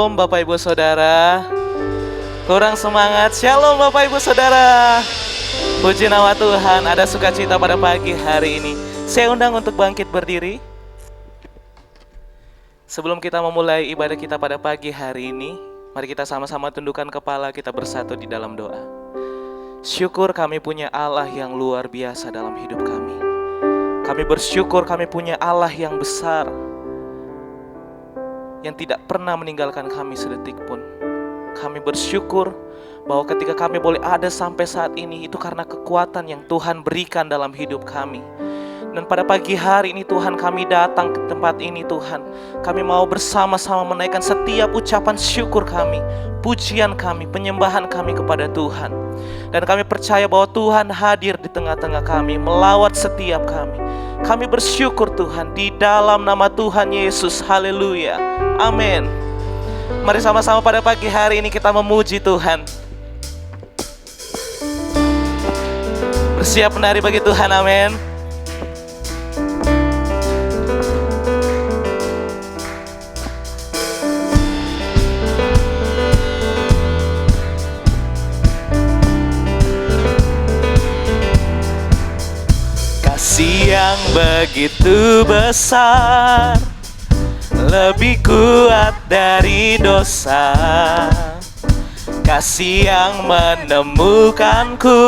Shalom Bapak Ibu Saudara. Kurang semangat. Shalom Bapak Ibu Saudara. Puji nama Tuhan, ada sukacita pada pagi hari ini. Saya undang untuk bangkit berdiri. Sebelum kita memulai ibadah kita pada pagi hari ini, mari kita sama-sama tundukkan kepala, kita bersatu di dalam doa. Syukur kami punya Allah yang luar biasa dalam hidup kami. Kami bersyukur kami punya Allah yang besar, yang tidak pernah meninggalkan kami sedetik pun. Kami bersyukur bahwa ketika kami boleh ada sampai saat ini, itu karena kekuatan yang Tuhan berikan dalam hidup kami. Dan pada pagi hari ini Tuhan, kami datang ke tempat ini Tuhan. Kami mau bersama-sama menaikkan setiap ucapan syukur kami, pujian kami, penyembahan kami kepada Tuhan. Dan kami percaya bahwa Tuhan hadir di tengah-tengah kami, melawat setiap kami. Kami bersyukur Tuhan di dalam nama Tuhan Yesus. Haleluya. Amin. Mari sama-sama pada pagi hari ini kita memuji Tuhan. Bersiap menari bagi Tuhan. Amin. Kasih yang begitu besar, lebih kuat dari dosa. Kasih yang menemukanku,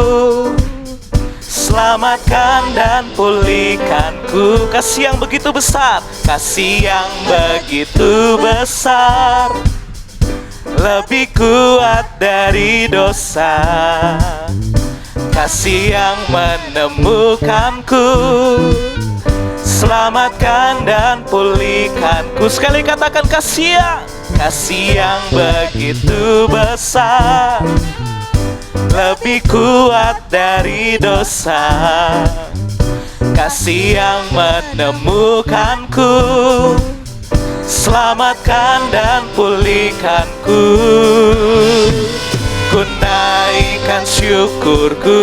selamatkan dan pulihkanku. Kasih yang begitu besar, kasih yang begitu besar, lebih kuat dari dosa. Kasih yang menemukanku, selamatkan dan pulihkanku. Sekali katakan kasih yang begitu besar, lebih kuat dari dosa. Kasih yang menemukanku, selamatkan dan pulihkanku. Ku naikkan syukurku,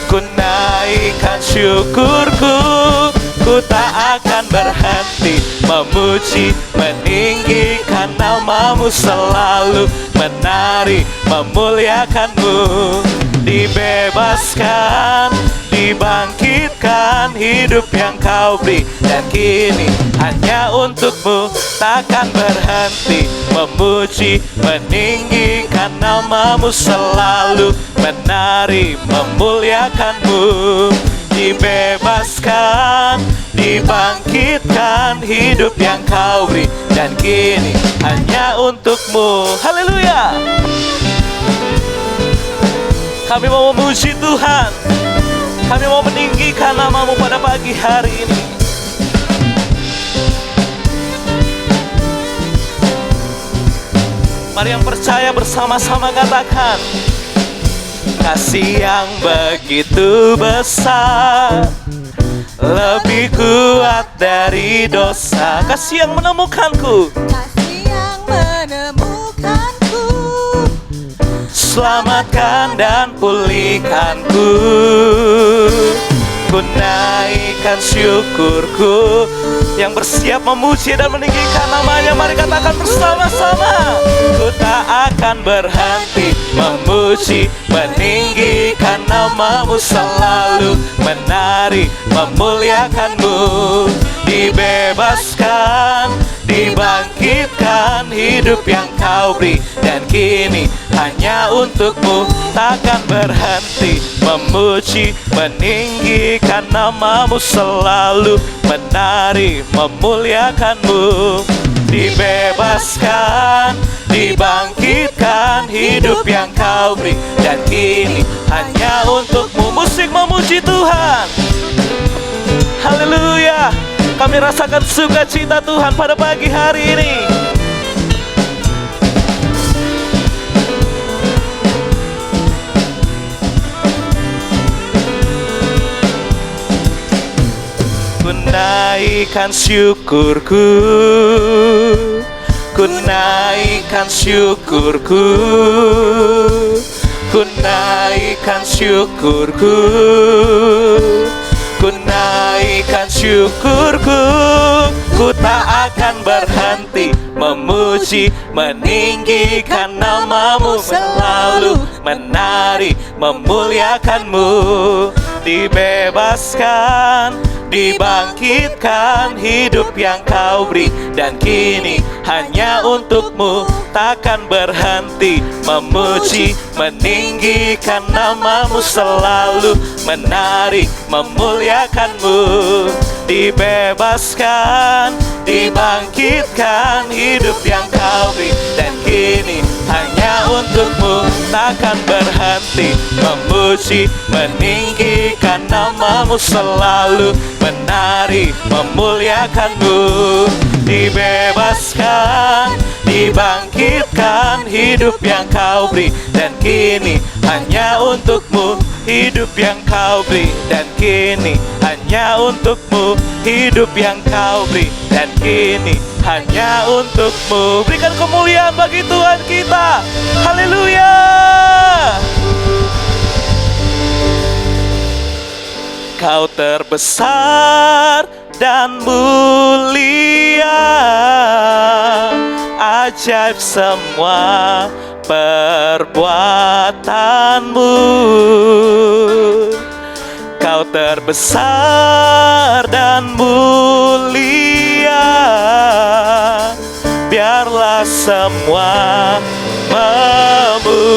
ku naikkan syukurku. Ku tak akan berhenti memuji, meninggikan namamu, selalu menari, memuliakanmu. Dibebaskan, dibangkitkan, hidup yang kau beri, dan kini hanya untukmu. Takkan berhenti memuji, meninggikan namamu, selalu menari, memuliakanmu. Dibebaskan, dibangkitkan, hidup yang kau beri, dan kini hanya untukmu. Haleluya. Kami mau memuji Tuhan, kami mau meninggikan namamu pada pagi hari ini. Mari yang percaya bersama-sama katakan, kasih yang begitu besar, lebih kuat dari dosa. Kasih yang menemukanku, kasih yang menemukanku, selamatkan dan pulihkanku. Ku naikkan syukurku, yang bersiap memuji dan meninggikan namanya. Mari katakan bersama-sama. Ku tak akan berhenti memuji, meninggikan namamu, selalu menari, memuliakanmu. Dibebaskan, dibangkitkan, hidup yang kau beri, dan kini hanya untukmu. Takkan berhenti memuji, meninggikan namamu, selalu menari, memuliakanmu. Dibebaskan, dibangkitkan, hidup yang kau beri, dan kini hanya untukmu. Musik memuji Tuhan. Haleluya. Kami rasakan sukacita Tuhan pada pagi hari ini. Ku naikkan syukurku, ku naikkan syukurku, ku naikkan syukurku, ku naikkan syukurku. Ku tak akan berhenti memuji, meninggikan namamu, selalu menari, memuliakanmu. Dibebaskan, dibangkitkan, hidup yang kau beri, dan kini hanya untukmu, takkan berhenti memuji, meninggikan namamu, selalu menari, memuliakanmu. Dibebaskan, dibangkitkan, hidup yang kau beri, dan kini hanya untukmu, takkan berhenti memuji, meninggikan namamu, selalu menari, memuliakanmu. Dibebaskan, dibangkitkan, hidup yang kau beri, dan kini hanya untukmu, hidup yang kau beri, dan kini hanya untukmu, hidup yang kau beri, dan kini hanya untukmu. Berikan kemuliaan bagi Tuhan kita. Haleluya. Kau terbesar dan mulia, ajaib semua perbuatanmu. Kau terbesar dan mulia, biarlah semua memujimu.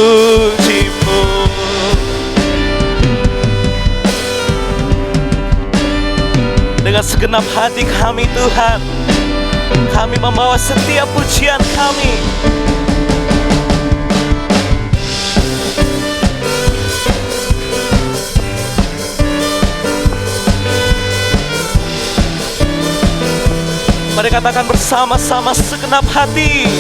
Dengan segenap hati kami Tuhan, kami membawa setiap pujian kami. Mari katakan bersama-sama segenap hati.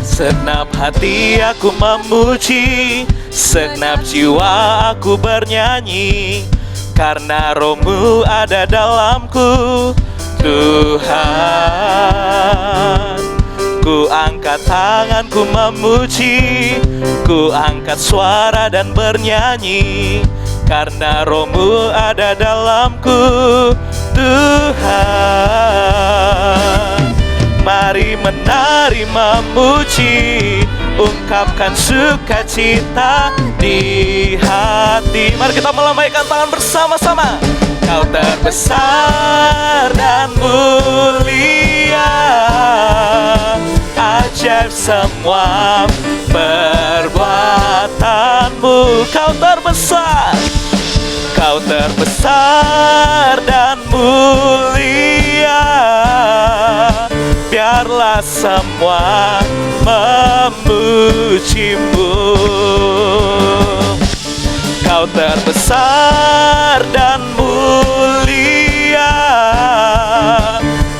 Segenap hati aku memuji, segenap jiwa aku bernyanyi, karena Roh-Mu ada dalamku, Tuhan. Ku angkat tanganku memuji, ku angkat suara dan bernyanyi, karena Roh-Mu ada dalamku, Tuhan. Mari menari memuji, ungkapkan sukacita di hati. Mari kita melambaikan tangan bersama-sama. Kau terbesar dan mulia, ajaib semua perbuatanmu. Kau terbesar, kau terbesar dan mulia, biarlah semua memujimu. Kau terbesar dan mulia,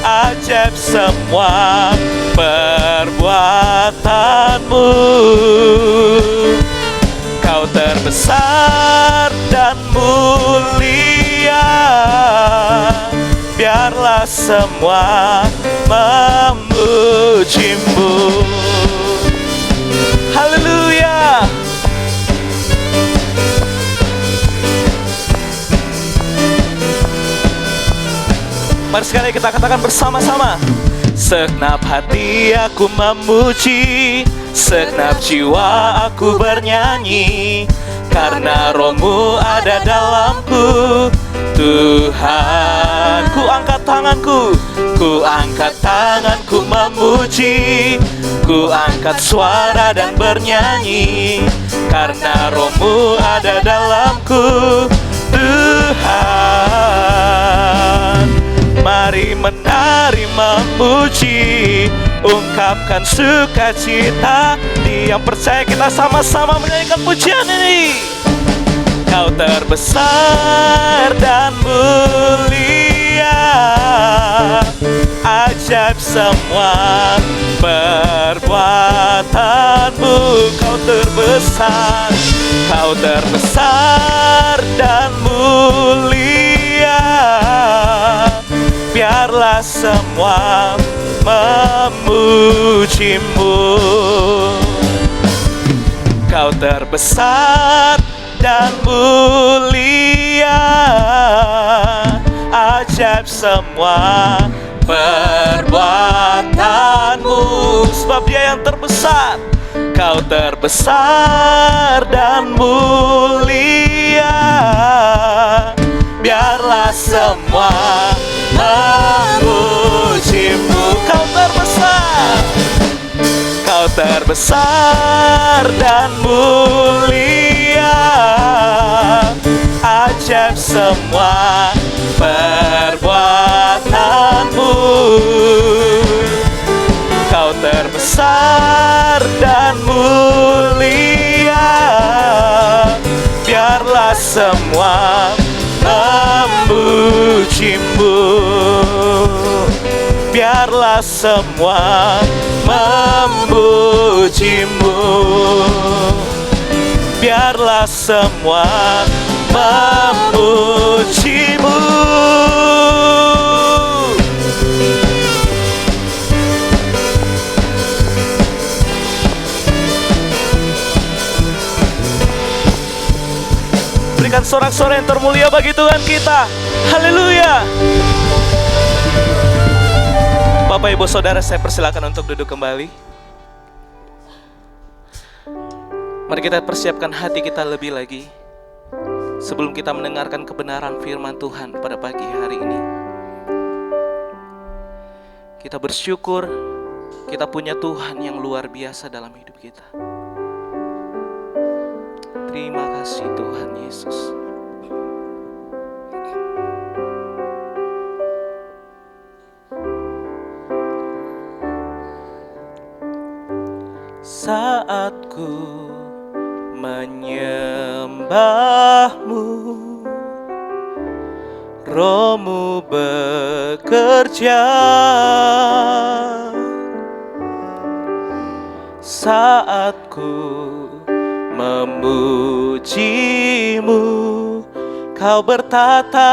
ajaib semua perbuatanmu. Kau terbesar dan mulia, biarlah semua memujimu. Haleluya. Mari sekali kita katakan bersama-sama. Segenap hati aku memuji, segenap jiwa aku bernyanyi, karena Roh-Mu ada dalamku, Tuhan. Ku angkat tanganku, ku angkat tanganku memuji, ku angkat suara dan bernyanyi, karena Roh-Mu ada dalamku, Tuhan. Mari menari memuji, ungkapkan sukacita. Yang percaya kita sama-sama menyanyikan pujian ini. Kau terbesar dan mulia, ajaib semua perbuatanmu. Kau terbesar, kau terbesar dan mulia, biarlah semua memujimu. Kau terbesar dan mulia, ajaib semua perbuatanmu. sebab Dia yang terbesar. Kau terbesar dan mulia, biarlah semua memuji-Mu. Kau terbesar, Kau terbesar dan mulia, ajaib semua perbuatan-Mu. Kau terbesar dan mulia, biarlah semua memuji-Mu. Biarlah semua memuji-Mu. Biarlah semua memuji-Mu. Berikan sorak-sorai yang termulia bagi Tuhan kita. Haleluya. Bapak, Ibu, Saudara, saya persilakan untuk duduk kembali. Mari kita persiapkan hati kita lebih lagi sebelum kita mendengarkan kebenaran firman Tuhan pada pagi hari ini. Kita bersyukur kita punya Tuhan yang luar biasa dalam hidup kita. Terima kasih Tuhan Yesus. Saat ku menyembah-Mu, Roh-Mu bekerja. Saat ku memuji-Mu, Kau bertata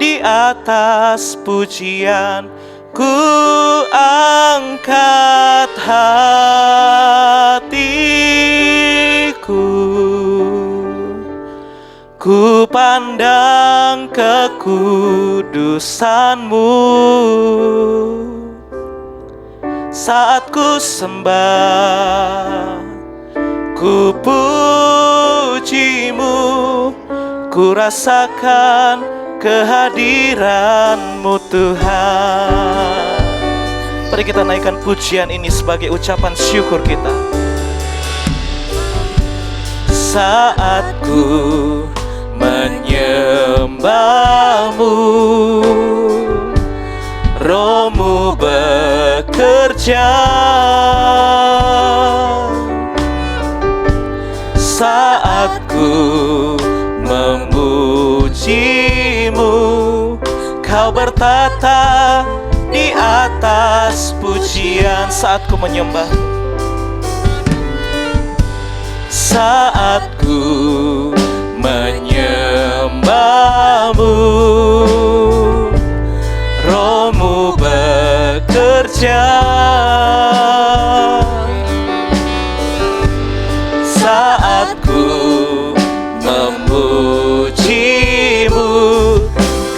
di atas pujian. Ku angkat hatiku, ku pandang kekudusan-Mu. Saat ku sembah, ku puji-Mu, ku rasakan kehadiran-Mu Tuhan. Mari kita naikkan pujian ini sebagai ucapan syukur kita. Saat ku menyembah-Mu, Roh-Mu bekerja. Saat ku memuji-Mu, Kau bertata di atas pujian. Saat ku menyembah, saat ku menyembah-Mu, Roh-Mu bekerja. Saat ku memuji-Mu,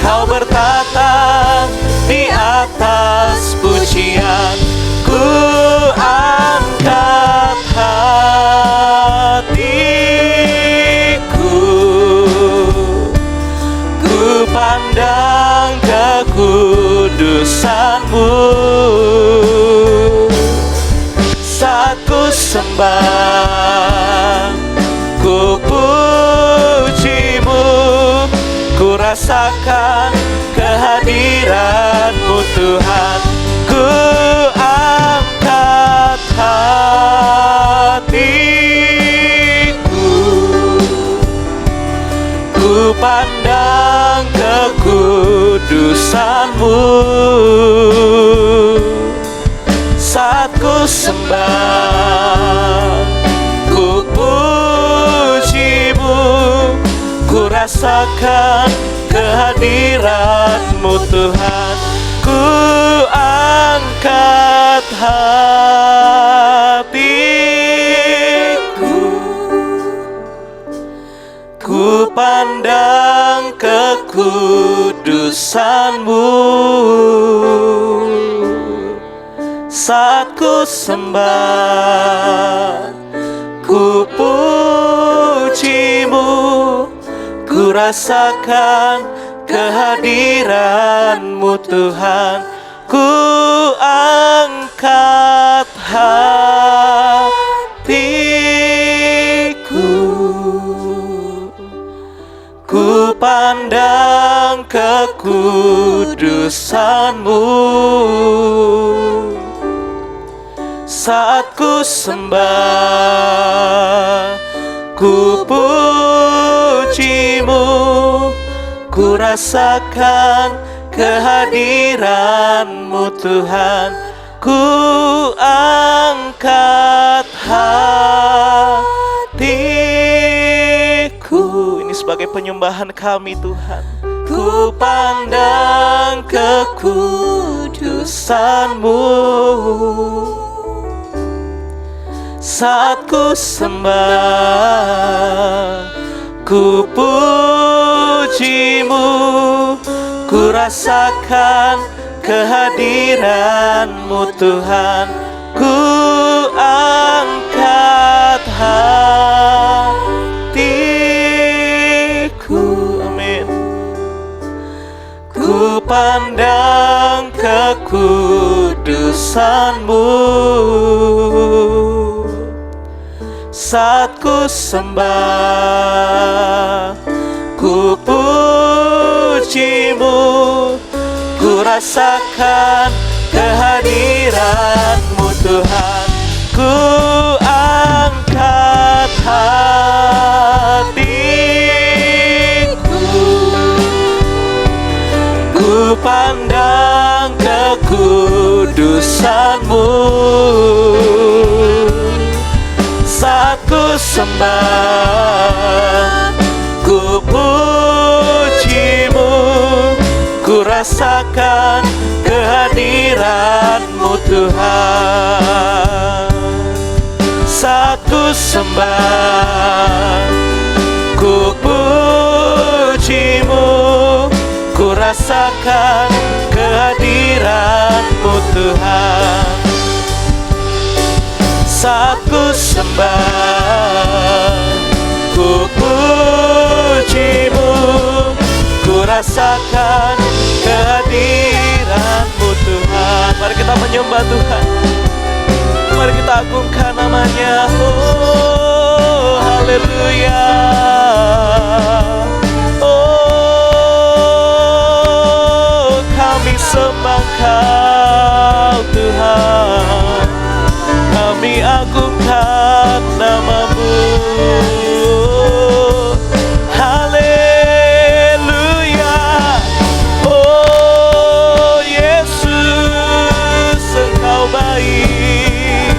Kau bertata di atas pujian. Ku angkat hatiku, ku pandang kekudusan-Mu. Saat ku sembah, ku puji-Mu, ku rasakan kehadiran-Mu Tuhan. Ku angkat hatiku, ku pandang kekudusan-Mu. Saat ku sembah, ku puji-Mu, ku rasakan kehadiran-Mu Tuhan. Ku angkat hatiku, ku pandang kekudusan-Mu. saat ku sembah, ku pujimu, ku rasakan kehadiran-Mu Tuhan. Ku angkat hatiku, ku pandang kekudusan-Mu saat ku sembah, ku pujimu, ku rasakan kehadiran-Mu Tuhan. Ku angkat hatiku. Ini sebagai penyembahan kami Tuhan. Ku pandang kekudusan-Mu saat ku sembah, ku pujimu, ku rasakan kehadiran-Mu Tuhan. Ku angkat hatiku, amin. Ku pandang kekudusan-Mu saat ku sembah, ku pujimu, ku rasakan kehadiran-Mu Tuhan. Ku angkat hatiku, ku pandang kekudusan-Mu saat ku sembah, ku pujimu, ku rasakan kehadiran-Mu Tuhan. Saat ku sembah, ku pujimu, ku rasakan kehadiran-Mu Tuhan. Saat ku sembah, ku pujimu, ku rasakan kehadiran-Mu Tuhan. Mari kita menyembah Tuhan, mari kita agungkan namanya. Oh, haleluya. Oh, kami sembah Kau Tuhan, kami agungkan nama-Mu. Haleluya. Oh Yesus, Engkau baik,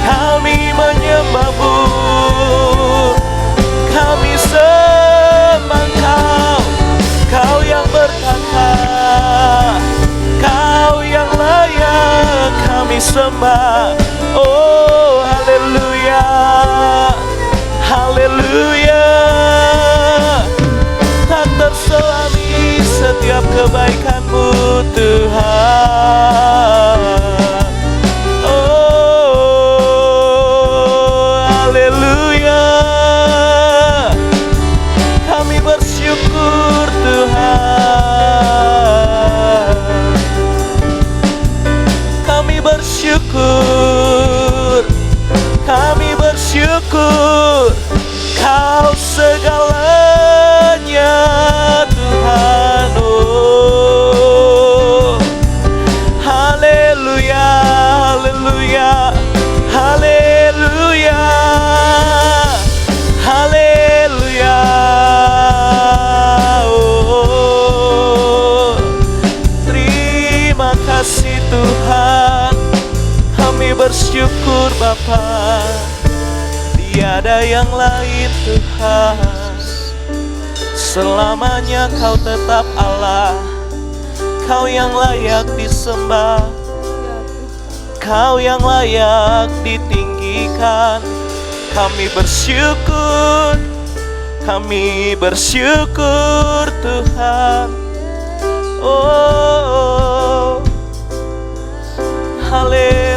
kami menyembah-Mu, kami sembah Kau, Kau yang bertata, Kau yang layak kami sembah. Oh haleluya, haleluya. Tak terselami setiap kebaikan-Mu Tuhan. Oh haleluya. Kami bersyukur Tuhan, kami bersyukur, kami bersyukur, Kau segalanya Tuhan. Oh haleluya, haleluya, haleluya, haleluya. Oh terima kasih Tuhan, kami bersyukur Bapa. Tiada yang lain Tuhan, selamanya Kau tetap Allah. Kau yang layak disembah, Kau yang layak ditinggikan. Kami bersyukur, kami bersyukur Tuhan. Oh haleluya.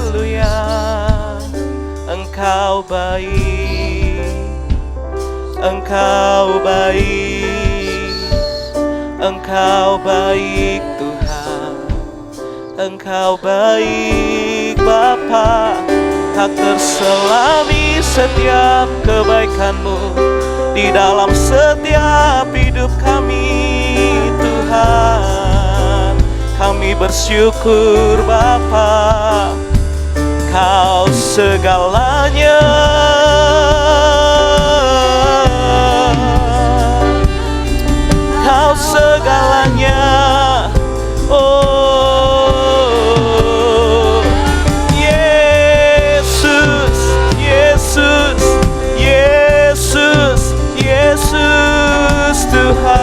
Engkau baik, Engkau baik, Engkau baik Tuhan, Engkau baik Bapa, tak terselami setiap kebaikan-Mu di dalam setiap hidup kami Tuhan. Kami bersyukur Bapa, Kau segalanya, Kau segalanya. Oh Yesus, Yesus, Yesus, Yesus Tuhan,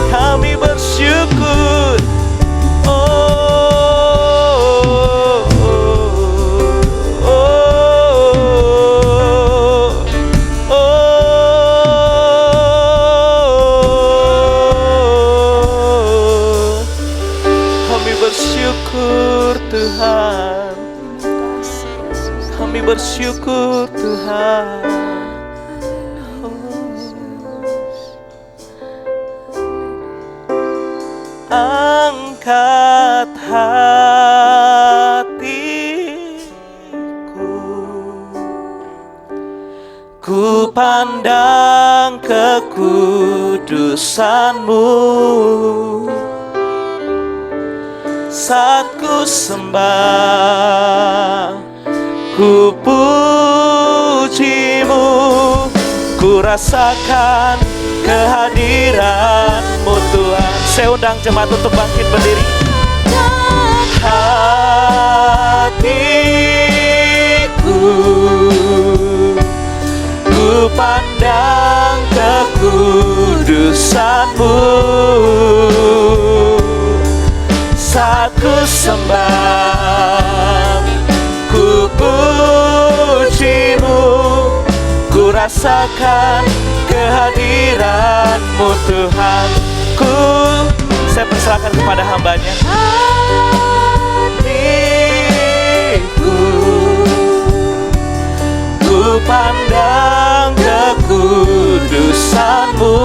kami bersyukur. Tuhan, kami bersyukur Tuhan. Angkat hatiku, ku pandang kekudusan-Mu, saat ku sembah, ku puji-Mu, ku rasakan kehadiran-Mu Tuhan. Saya undang jemaat untuk bangkit berdiri. Hatiku, ku pandang kekudusan-Mu, saat ku sembah, ku puji-Mu, ku rasakan kehadiran-Mu Tuhan. Saya persilakan kepada hamba-Nya. Hatiku, ku pandang kekudusan-Mu,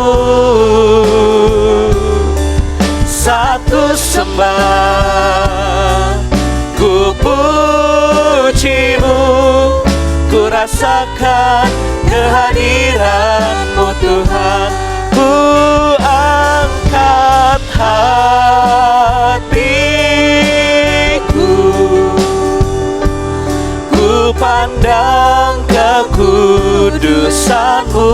saat ku sembah, ku puji-Mu, ku rasakan kehadiran-Mu Tuhan. Ku angkat hatiku, ku pandang kekudusan-Mu,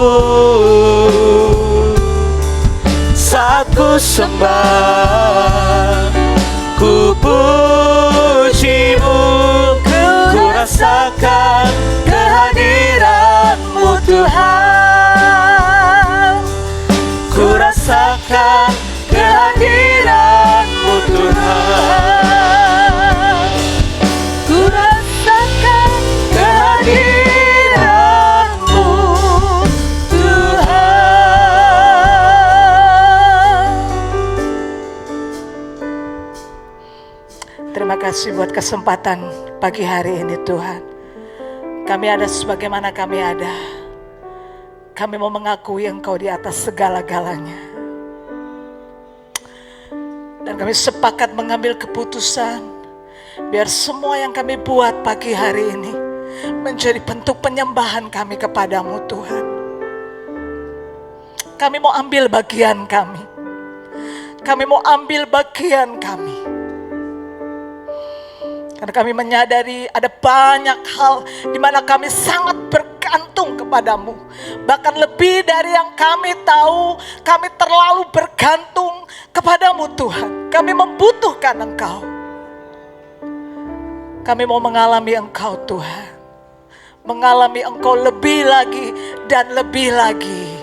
saat ku sembah, ku puji-Mu, ku rasakan kehadiran-Mu Tuhan. Ku rasakan kehadiran-Mu Tuhan. Ku rasakan kehadiran-Mu Tuhan. Terima kasih buat kesempatan pagi hari ini Tuhan. Kami ada sebagaimana kami ada. Kami mau mengakui Engkau di atas segala-galanya. Dan kami sepakat mengambil keputusan, biar semua yang kami buat pagi hari ini menjadi bentuk penyembahan kami kepadamu Tuhan. Kami mau ambil bagian kami. Kami mau ambil bagian kami. Karena kami menyadari ada banyak hal di mana kami sangat bergantung kepadamu. Bahkan lebih dari yang kami tahu, kami terlalu bergantung kepadamu Tuhan. Kami membutuhkan Engkau. Kami mau mengalami Engkau Tuhan. Mengalami Engkau lebih lagi dan lebih lagi.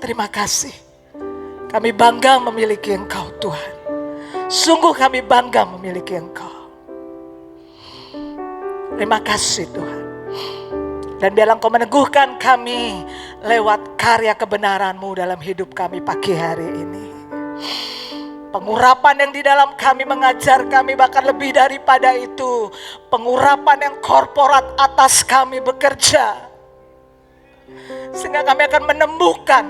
Terima kasih. Kami bangga memiliki Engkau Tuhan. Sungguh kami bangga memiliki Engkau. Terima kasih Tuhan. Dan biarlah Engkau meneguhkan kami lewat karya kebenaran-Mu dalam hidup kami pagi hari ini. Pengurapan yang di dalam kami mengajar kami, bahkan lebih daripada itu, pengurapan yang korporat atas kami bekerja. Sehingga kami akan menemukan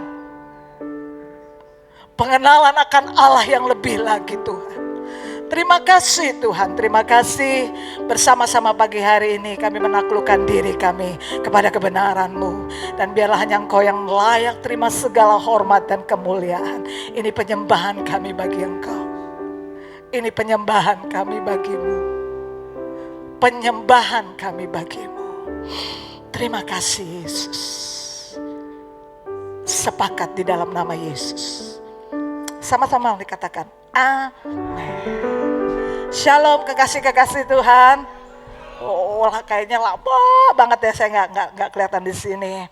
pengenalan akan Allah yang lebih lagi Tuhan. Terima kasih Tuhan, terima kasih bersama-sama pagi hari ini kami menaklukkan diri kami kepada kebenaran-Mu. Dan biarlah hanya Engkau yang layak terima segala hormat dan kemuliaan. Ini penyembahan kami bagi Engkau. Ini penyembahan kami bagimu. Penyembahan kami bagimu. Terima kasih Yesus. Sepakat di dalam nama Yesus. Sama-sama dikatakan amin. Shalom kekasih-kekasih Tuhan. Oh, kayaknya lama banget ya saya nggak kelihatan di sini.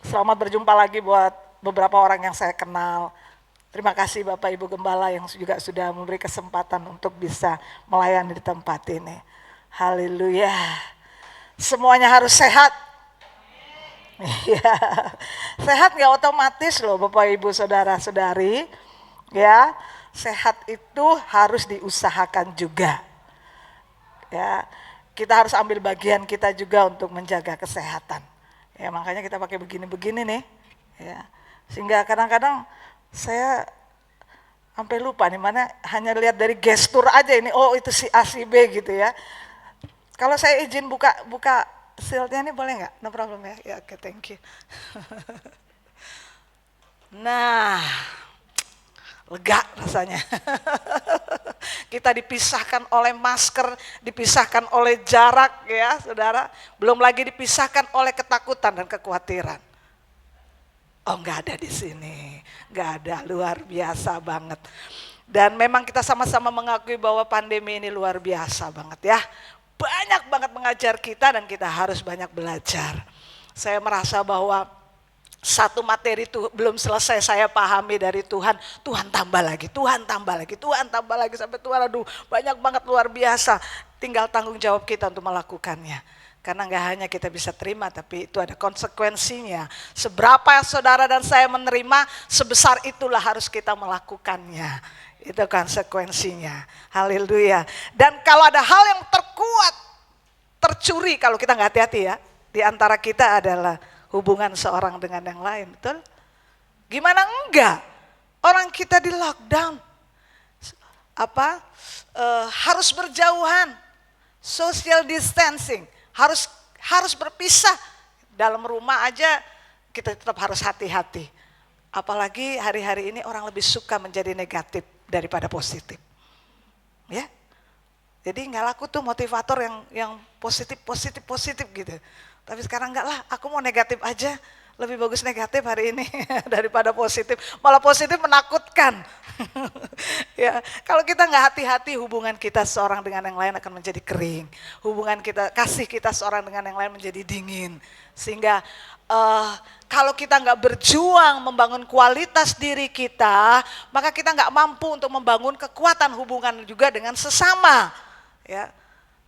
Selamat berjumpa lagi buat beberapa orang yang saya kenal. Terima kasih Bapak Ibu Gembala yang juga sudah memberi kesempatan untuk bisa melayani di tempat ini. Haleluya. Semuanya harus sehat. Ya, sehat nggak otomatis loh Bapak Ibu Saudara-saudari. Ya, sehat itu harus diusahakan juga. Ya, kita harus ambil bagian kita juga untuk menjaga kesehatan. Ya, makanya kita pakai begini-begini nih. Ya, sehingga kadang-kadang saya sampai lupa nih mana, hanya lihat dari gestur aja ini, oh itu si A si B gitu ya. Kalau saya izin buka shieldnya ini boleh nggak? No problem ya. Ya, oke, thank you. Nah, lega rasanya. Kita dipisahkan oleh masker, dipisahkan oleh jarak ya saudara. Belum lagi dipisahkan oleh ketakutan dan kekhawatiran. Oh nggak ada di sini, nggak ada, luar biasa banget. Dan memang kita sama-sama mengakui bahwa pandemi ini luar biasa banget ya. Banyak banget mengajar kita dan kita harus banyak belajar. Saya merasa bahwa satu materi itu belum selesai saya pahami dari Tuhan, Tuhan tambah lagi, Tuhan tambah lagi, Tuhan tambah lagi sampai Tuhan aduh banyak banget luar biasa. Tinggal tanggung jawab kita untuk melakukannya. Karena gak hanya kita bisa terima tapi itu ada konsekuensinya. Seberapa saudara dan saya menerima, sebesar itulah harus kita melakukannya. Itu konsekuensinya. Haleluya. Dan kalau ada hal yang terkuat, tercuri kalau kita gak hati-hati ya. Di antara kita adalah hubungan seorang dengan yang lain, betul? Gimana enggak? Orang kita di lockdown, harus berjauhan, social distancing, harus berpisah. Dalam rumah aja kita tetap harus hati-hati. Apalagi hari-hari ini orang lebih suka menjadi negatif daripada positif, ya. Jadi nggak laku tuh motivator yang positif gitu. Tapi sekarang enggak lah, aku mau negatif aja. Lebih bagus negatif hari ini daripada positif. Malah positif menakutkan. Ya, kalau kita nggak hati-hati, hubungan kita seorang dengan yang lain akan menjadi kering. Hubungan kita, kasih kita seorang dengan yang lain menjadi dingin. Sehingga kalau kita nggak berjuang membangun kualitas diri kita, maka kita nggak mampu untuk membangun kekuatan hubungan juga dengan sesama. Ya,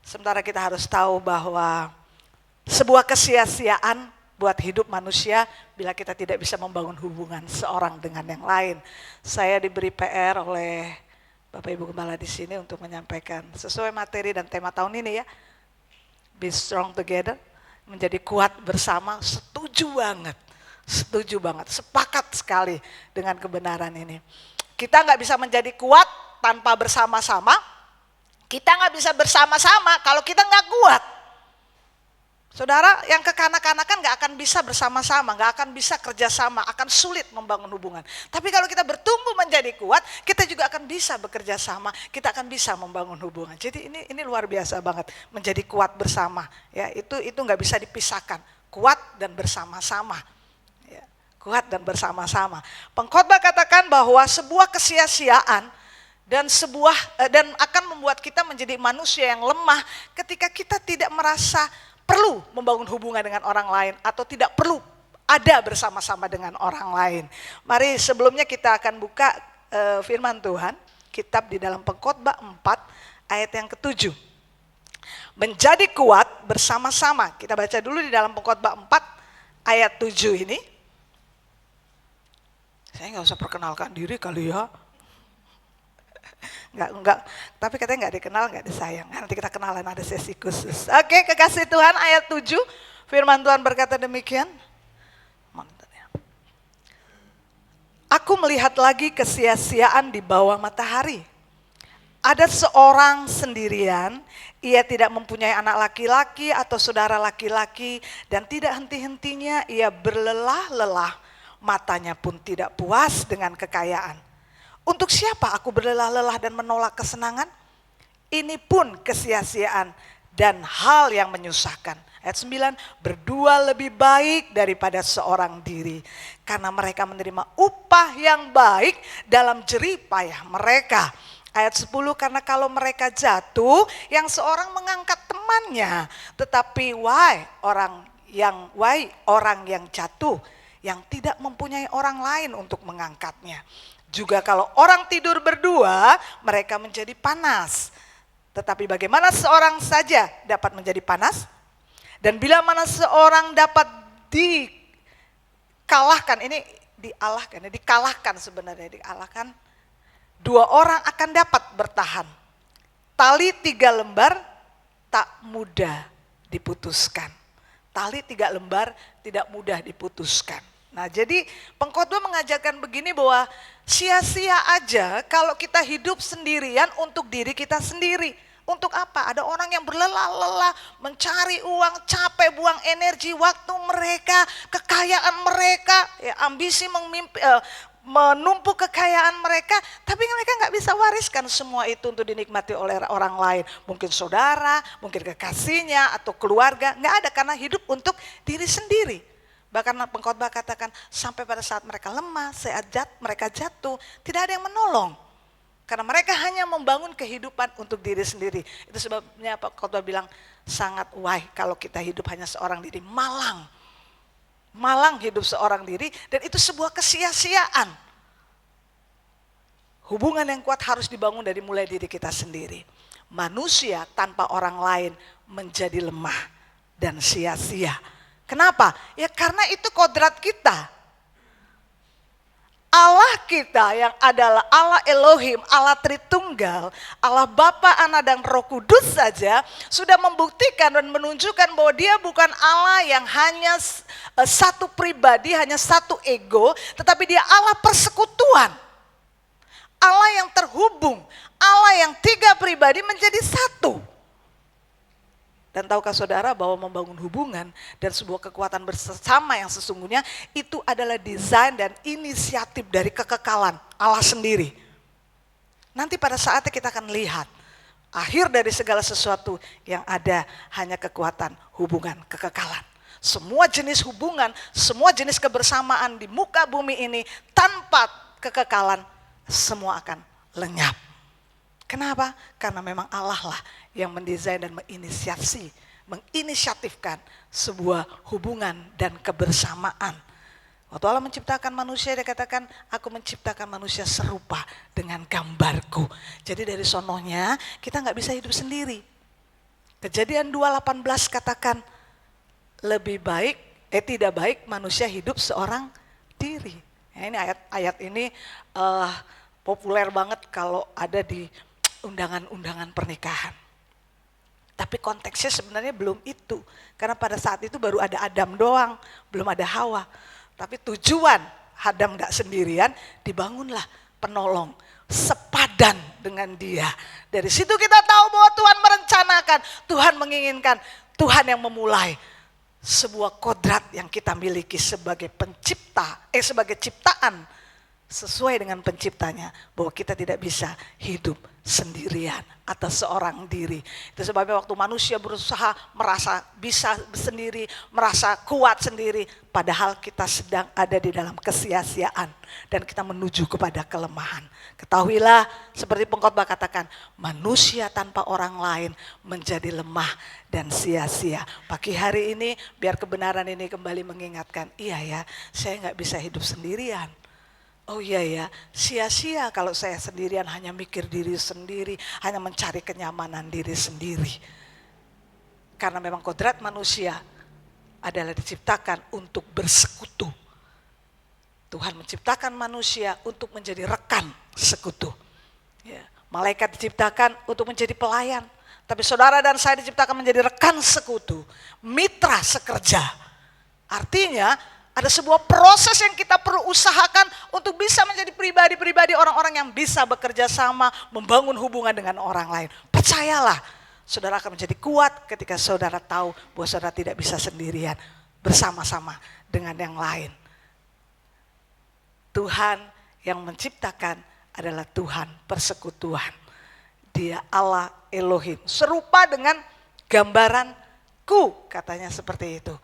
sementara kita harus tahu bahwa sebuah kesia-siaan buat hidup manusia bila kita tidak bisa membangun hubungan seorang dengan yang lain. Saya diberi PR oleh Bapak Ibu Gembala di sini untuk menyampaikan sesuai materi dan tema tahun ini ya. Be strong together, menjadi kuat bersama. Setuju banget, sepakat sekali dengan kebenaran ini. Kita nggak bisa menjadi kuat tanpa bersama-sama. Kita nggak bisa bersama-sama kalau kita nggak kuat. Saudara, yang kekanak-kanakan gak akan bisa bersama-sama, gak akan bisa kerjasama, akan sulit membangun hubungan. Tapi kalau kita bertumbuh menjadi kuat, kita juga akan bisa bekerja sama, kita akan bisa membangun hubungan. Jadi ini luar biasa banget, menjadi kuat bersama. Ya, itu gak bisa dipisahkan, kuat dan bersama-sama. Ya, kuat dan bersama-sama. Pengkhotbah katakan bahwa sebuah kesia-siaan dan akan membuat kita menjadi manusia yang lemah ketika kita tidak merasa perlu membangun hubungan dengan orang lain atau tidak perlu ada bersama-sama dengan orang lain. Mari sebelumnya kita akan buka firman Tuhan, kitab di dalam Pengkhotbah 4 ayat yang ke-7. Menjadi kuat bersama-sama. Kita baca dulu di dalam Pengkhotbah 4 ayat 7 ini. Saya gak usah perkenalkan diri kali ya. Enggak, tapi katanya enggak dikenal, enggak disayang. Nanti kita kenalan, ada sesi khusus. Oke, kekasih Tuhan, ayat 7, firman Tuhan berkata demikian. Aku melihat lagi kesia-siaan di bawah matahari. Ada seorang sendirian, ia tidak mempunyai anak laki-laki atau saudara laki-laki, dan tidak henti-hentinya ia berlelah-lelah, matanya pun tidak puas dengan kekayaan. Untuk siapa aku berlelah-lelah dan menolak kesenangan? Ini pun kesia-siaan dan hal yang menyusahkan. Ayat 9, berdua lebih baik daripada seorang diri, karena mereka menerima upah yang baik dalam jerih payah mereka. Ayat 10, karena kalau mereka jatuh, yang seorang mengangkat temannya, tetapi orang yang jatuh, yang tidak mempunyai orang lain untuk mengangkatnya. Juga kalau orang tidur berdua, mereka menjadi panas. Tetapi bagaimana seorang saja dapat menjadi panas? Dan bila mana seorang dapat dikalahkan, ini dikalahkan sebenarnya, dua orang akan dapat bertahan. Tali 3 lembar tak mudah diputuskan. Tali 3 lembar tidak mudah diputuskan. Nah, jadi pengkhotbah mengajarkan begini bahwa sia-sia aja kalau kita hidup sendirian untuk diri kita sendiri. Untuk apa? Ada orang yang berlelah-lelah mencari uang, capek, buang energi, waktu mereka, kekayaan mereka, ya, ambisi menumpuk kekayaan mereka, tapi mereka nggak bisa wariskan semua itu untuk dinikmati oleh orang lain. Mungkin saudara, mungkin kekasihnya atau keluarga, nggak ada, karena hidup untuk diri sendiri. Bahkan pengkhotbah katakan sampai pada saat mereka lemah, mereka jatuh, tidak ada yang menolong. Karena mereka hanya membangun kehidupan untuk diri sendiri. Itu sebabnya Pak Khotbah bilang sangat kalau kita hidup hanya seorang diri. Malang hidup seorang diri, dan itu sebuah kesia-siaan. Hubungan yang kuat harus dibangun dari mulai diri kita sendiri. Manusia tanpa orang lain menjadi lemah dan sia-sia. Kenapa? Ya karena itu kodrat kita. Allah kita yang adalah Allah Elohim, Allah Tritunggal, Allah Bapa, Anak dan Roh Kudus saja sudah membuktikan dan menunjukkan bahwa Dia bukan Allah yang hanya satu pribadi, hanya satu ego, tetapi Dia Allah persekutuan. Allah yang terhubung, Allah yang 3 pribadi menjadi satu. Dan tahukah saudara bahwa membangun hubungan dan sebuah kekuatan bersama yang sesungguhnya itu adalah desain dan inisiatif dari kekekalan Allah sendiri. Nanti pada saatnya kita akan lihat akhir dari segala sesuatu yang ada hanya kekuatan hubungan kekekalan. Semua jenis hubungan, semua jenis kebersamaan di muka bumi ini tanpa kekekalan semua akan lenyap. Kenapa? Karena memang Allah lah yang mendesain dan menginisiatifkan sebuah hubungan dan kebersamaan. Waktu Allah menciptakan manusia, Dia katakan, aku menciptakan manusia serupa dengan gambarku. Jadi dari sononya kita nggak bisa hidup sendiri. Kejadian 2:18 katakan, tidak baik manusia hidup seorang diri. Ya, ini ayat ini populer banget kalau ada di undangan-undangan pernikahan. Tapi konteksnya sebenarnya belum itu. Karena pada saat itu baru ada Adam doang, belum ada Hawa. Tapi tujuan Adam gak sendirian, dibangunlah penolong sepadan dengan dia. Dari situ kita tahu bahwa Tuhan merencanakan, Tuhan menginginkan, Tuhan yang memulai sebuah kodrat yang kita miliki sebagai sebagai ciptaan sesuai dengan penciptanya, bahwa kita tidak bisa hidup sendirian atas seorang diri. Itu sebabnya waktu manusia berusaha merasa bisa sendiri, merasa kuat sendiri, padahal kita sedang ada di dalam kesia-siaan dan kita menuju kepada kelemahan. Ketahuilah seperti pengkhotbah katakan, manusia tanpa orang lain menjadi lemah dan sia-sia. Pagi hari ini biar kebenaran ini kembali mengingatkan, iya ya, saya gak bisa hidup sendirian. Oh iya ya, sia-sia kalau saya sendirian hanya mikir diri sendiri, hanya mencari kenyamanan diri sendiri. Karena memang kodrat manusia adalah diciptakan untuk bersekutu. Tuhan menciptakan manusia untuk menjadi rekan sekutu. Ya, Malaikat diciptakan untuk menjadi pelayan. Tapi saudara dan saya diciptakan menjadi rekan sekutu, mitra sekerja. Artinya ada sebuah proses yang kita perlu usahakan untuk bisa menjadi pribadi-pribadi orang-orang yang bisa bekerja sama, membangun hubungan dengan orang lain. Percayalah, saudara akan menjadi kuat ketika saudara tahu bahwa saudara tidak bisa sendirian, bersama-sama dengan yang lain. Tuhan yang menciptakan adalah Tuhan persekutuan. Dia Allah Elohim, serupa dengan gambaranku, katanya seperti itu.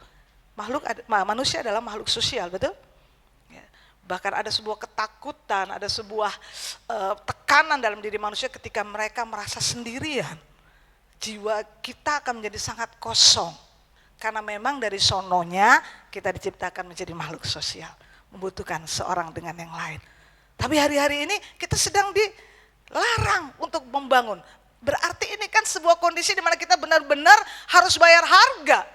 Manusia adalah makhluk sosial, betul? Ya. Bahkan ada sebuah ketakutan, ada sebuah tekanan dalam diri manusia ketika mereka merasa sendirian. Jiwa kita akan menjadi sangat kosong. Karena memang dari sononya kita diciptakan menjadi makhluk sosial. Membutuhkan seorang dengan yang lain. Tapi hari-hari ini kita sedang dilarang untuk membangun. Berarti ini kan sebuah kondisi di mana kita benar-benar harus bayar harga.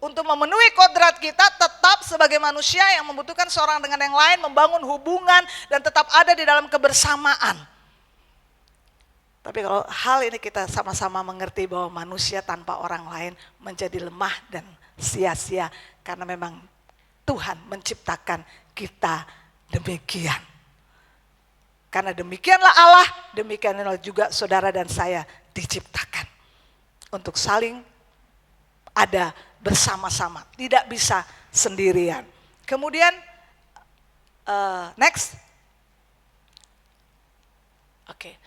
Untuk memenuhi kodrat kita tetap sebagai manusia yang membutuhkan seorang dengan yang lain, membangun hubungan dan tetap ada di dalam kebersamaan. Tapi kalau hal ini kita sama-sama mengerti bahwa manusia tanpa orang lain menjadi lemah dan sia-sia. Karena memang Tuhan menciptakan kita demikian. Karena demikianlah Allah, demikianlah juga saudara dan saya diciptakan. Untuk saling ada bersama-sama, tidak bisa sendirian. Kemudian next. Oke.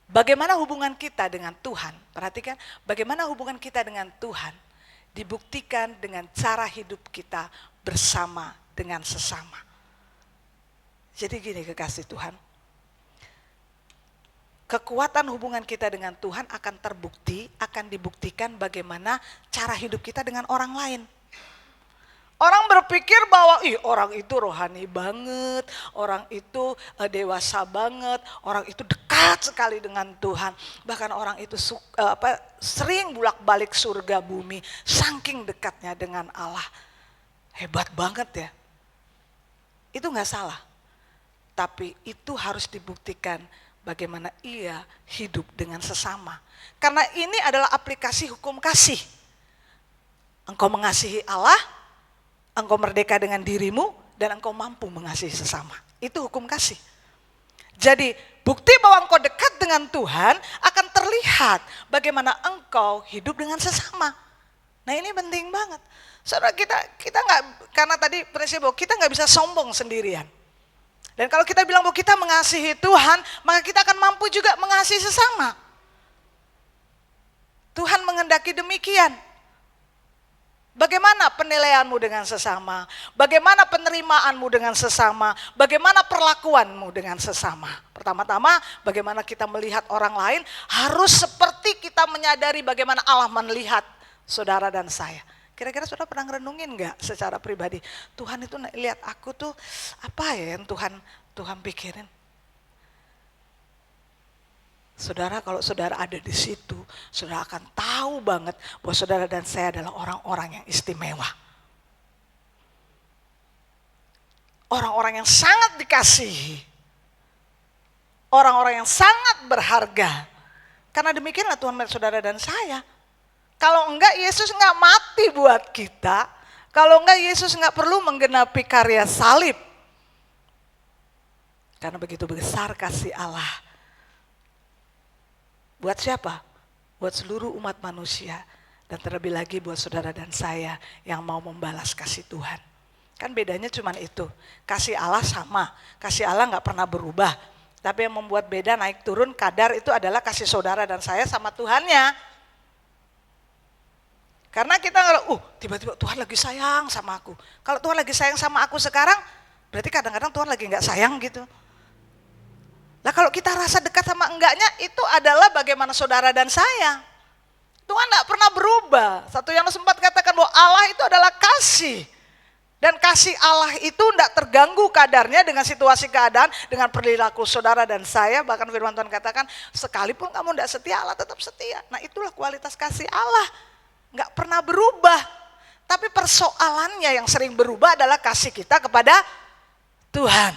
Bagaimana hubungan kita dengan Tuhan? Perhatikan, bagaimana hubungan kita dengan Tuhan dibuktikan dengan cara hidup kita bersama dengan sesama. Jadi gini kekasih Tuhan, kekuatan hubungan kita dengan Tuhan akan terbukti, akan dibuktikan bagaimana cara hidup kita dengan orang lain. Orang berpikir bahwa orang itu rohani banget, orang itu dewasa banget, orang itu dekat sekali dengan Tuhan. Bahkan orang itu sering bolak-balik surga bumi, saking dekatnya dengan Allah. Hebat banget ya. Itu gak salah. Tapi itu harus dibuktikan bagaimana ia hidup dengan sesama. Karena ini adalah aplikasi hukum kasih. Engkau mengasihi Allah, engkau merdeka dengan dirimu, dan engkau mampu mengasihi sesama. Itu hukum kasih. Jadi bukti bahwa engkau dekat dengan Tuhan akan terlihat bagaimana engkau hidup dengan sesama. Nah ini penting banget. Saudara kita nggak, karena tadi prinsip bahwa kita nggak bisa sombong sendirian. Dan kalau kita bilang bahwa kita mengasihi Tuhan, maka kita akan mampu juga mengasihi sesama. Tuhan menghendaki demikian. Bagaimana penilaianmu dengan sesama? Bagaimana penerimaanmu dengan sesama? Bagaimana perlakuanmu dengan sesama? Pertama-tama, bagaimana kita melihat orang lain harus seperti kita menyadari bagaimana Allah melihat saudara dan saya. Kira-kira saudara pernah ngerenungin gak secara pribadi? Tuhan itu lihat aku tuh apa ya yang Tuhan pikirin? Saudara, kalau saudara ada di situ, saudara akan tahu banget bahwa saudara dan saya adalah orang-orang yang istimewa. Orang-orang yang sangat dikasihi. Orang-orang yang sangat berharga. Karena demikianlah Tuhan melihat saudara dan saya. Kalau enggak Yesus enggak mati buat kita. Kalau enggak Yesus enggak perlu menggenapi karya salib. Karena begitu besar kasih Allah. Buat siapa? Buat seluruh umat manusia. Dan terlebih lagi buat saudara dan saya yang mau membalas kasih Tuhan. Kan bedanya cuma itu. Kasih Allah sama. Kasih Allah enggak pernah berubah. Tapi yang membuat beda naik turun kadar itu adalah kasih saudara dan saya sama Tuhannya. Karena kita tiba-tiba Tuhan lagi sayang sama aku. Kalau Tuhan lagi sayang sama aku sekarang, berarti kadang-kadang Tuhan lagi enggak sayang gitu. Nah kalau kita rasa dekat sama enggaknya, itu adalah bagaimana saudara dan saya. Tuhan enggak pernah berubah. 1 Yohanes 4 katakan bahwa Allah itu adalah kasih. Dan kasih Allah itu enggak terganggu kadarnya dengan situasi keadaan, dengan perilaku saudara dan saya. Bahkan firman Tuhan katakan, sekalipun kamu enggak setia, Allah tetap setia. Nah itulah kualitas kasih Allah. Enggak pernah berubah. Tapi persoalannya yang sering berubah adalah kasih kita kepada Tuhan.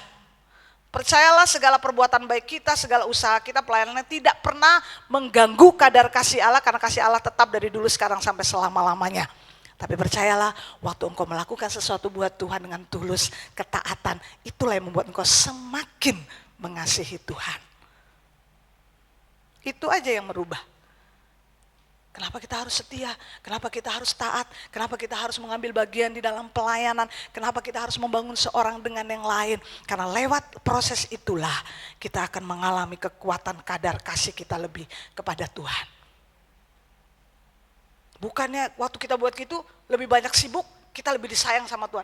Percayalah segala perbuatan baik kita, segala usaha kita, pelayanannya tidak pernah mengganggu kadar kasih Allah, karena kasih Allah tetap dari dulu, sekarang, sampai selama-lamanya. Tapi percayalah, waktu engkau melakukan sesuatu buat Tuhan dengan tulus, ketaatan, itulah yang membuat engkau semakin mengasihi Tuhan. Itu aja yang merubah. Kenapa kita harus setia? Kenapa kita harus taat? Kenapa kita harus mengambil bagian di dalam pelayanan? Kenapa kita harus membangun seorang dengan yang lain? Karena lewat proses itulah kita akan mengalami kekuatan kadar kasih kita lebih kepada Tuhan. Bukannya waktu kita buat gitu lebih banyak sibuk, kita lebih disayang sama Tuhan.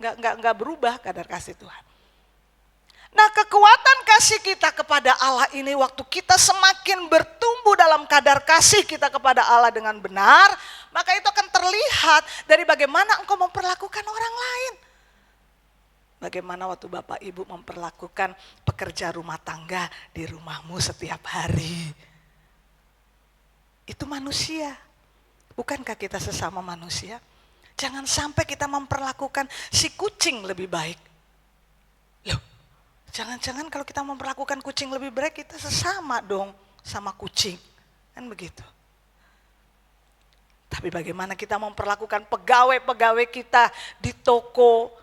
Enggak berubah kadar kasih Tuhan. Nah, kekuatan kasih kita kepada Allah ini, waktu kita semakin bertumbuh dalam kadar kasih kita kepada Allah dengan benar, maka itu akan terlihat dari bagaimana engkau memperlakukan orang lain. Bagaimana waktu Bapak Ibu memperlakukan pekerja rumah tangga di rumahmu setiap hari. Itu manusia. Bukankah kita sesama manusia? Jangan sampai kita memperlakukan si kucing lebih baik. Loh, jangan-jangan kalau kita memperlakukan kucing lebih baik, kita sesama dong sama kucing. Kan begitu. Tapi bagaimana kita memperlakukan pegawai-pegawai kita di toko,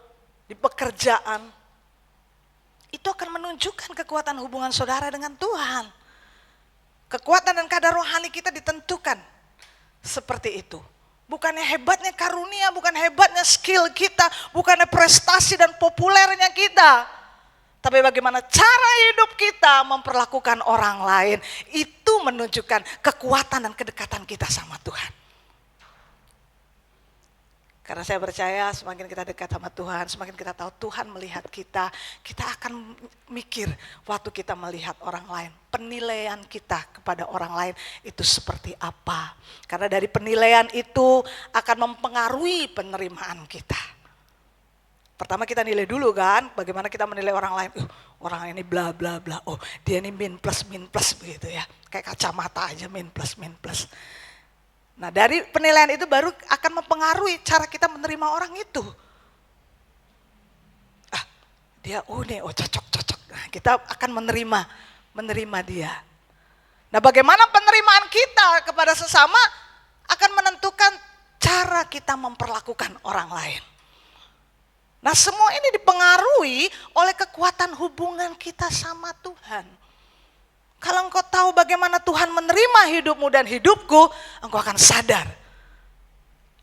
di pekerjaan. Itu akan menunjukkan kekuatan hubungan saudara dengan Tuhan. Kekuatan dan kadar rohani kita ditentukan seperti itu. Bukannya hebatnya karunia, bukan hebatnya skill kita, bukannya prestasi dan populernya kita. Tapi bagaimana cara hidup kita memperlakukan orang lain, itu menunjukkan kekuatan dan kedekatan kita sama Tuhan. Karena saya percaya semakin kita dekat sama Tuhan, semakin kita tahu Tuhan melihat kita, kita akan mikir waktu kita melihat orang lain. Penilaian kita kepada orang lain itu seperti apa. Karena dari penilaian itu akan mempengaruhi penerimaan kita. Pertama kita nilai dulu kan, bagaimana kita menilai orang lain. Orang ini bla bla bla, oh dia ini min plus begitu ya. Kayak kacamata aja min plus. Nah, dari penilaian itu baru akan mempengaruhi cara kita menerima orang itu. Dia cocok. Nah, kita akan menerima dia. Nah, bagaimana penerimaan kita kepada sesama akan menentukan cara kita memperlakukan orang lain. Nah, semua ini dipengaruhi oleh kekuatan hubungan kita sama Tuhan. Kalau engkau tahu bagaimana Tuhan menerima hidupmu dan hidupku, engkau akan sadar.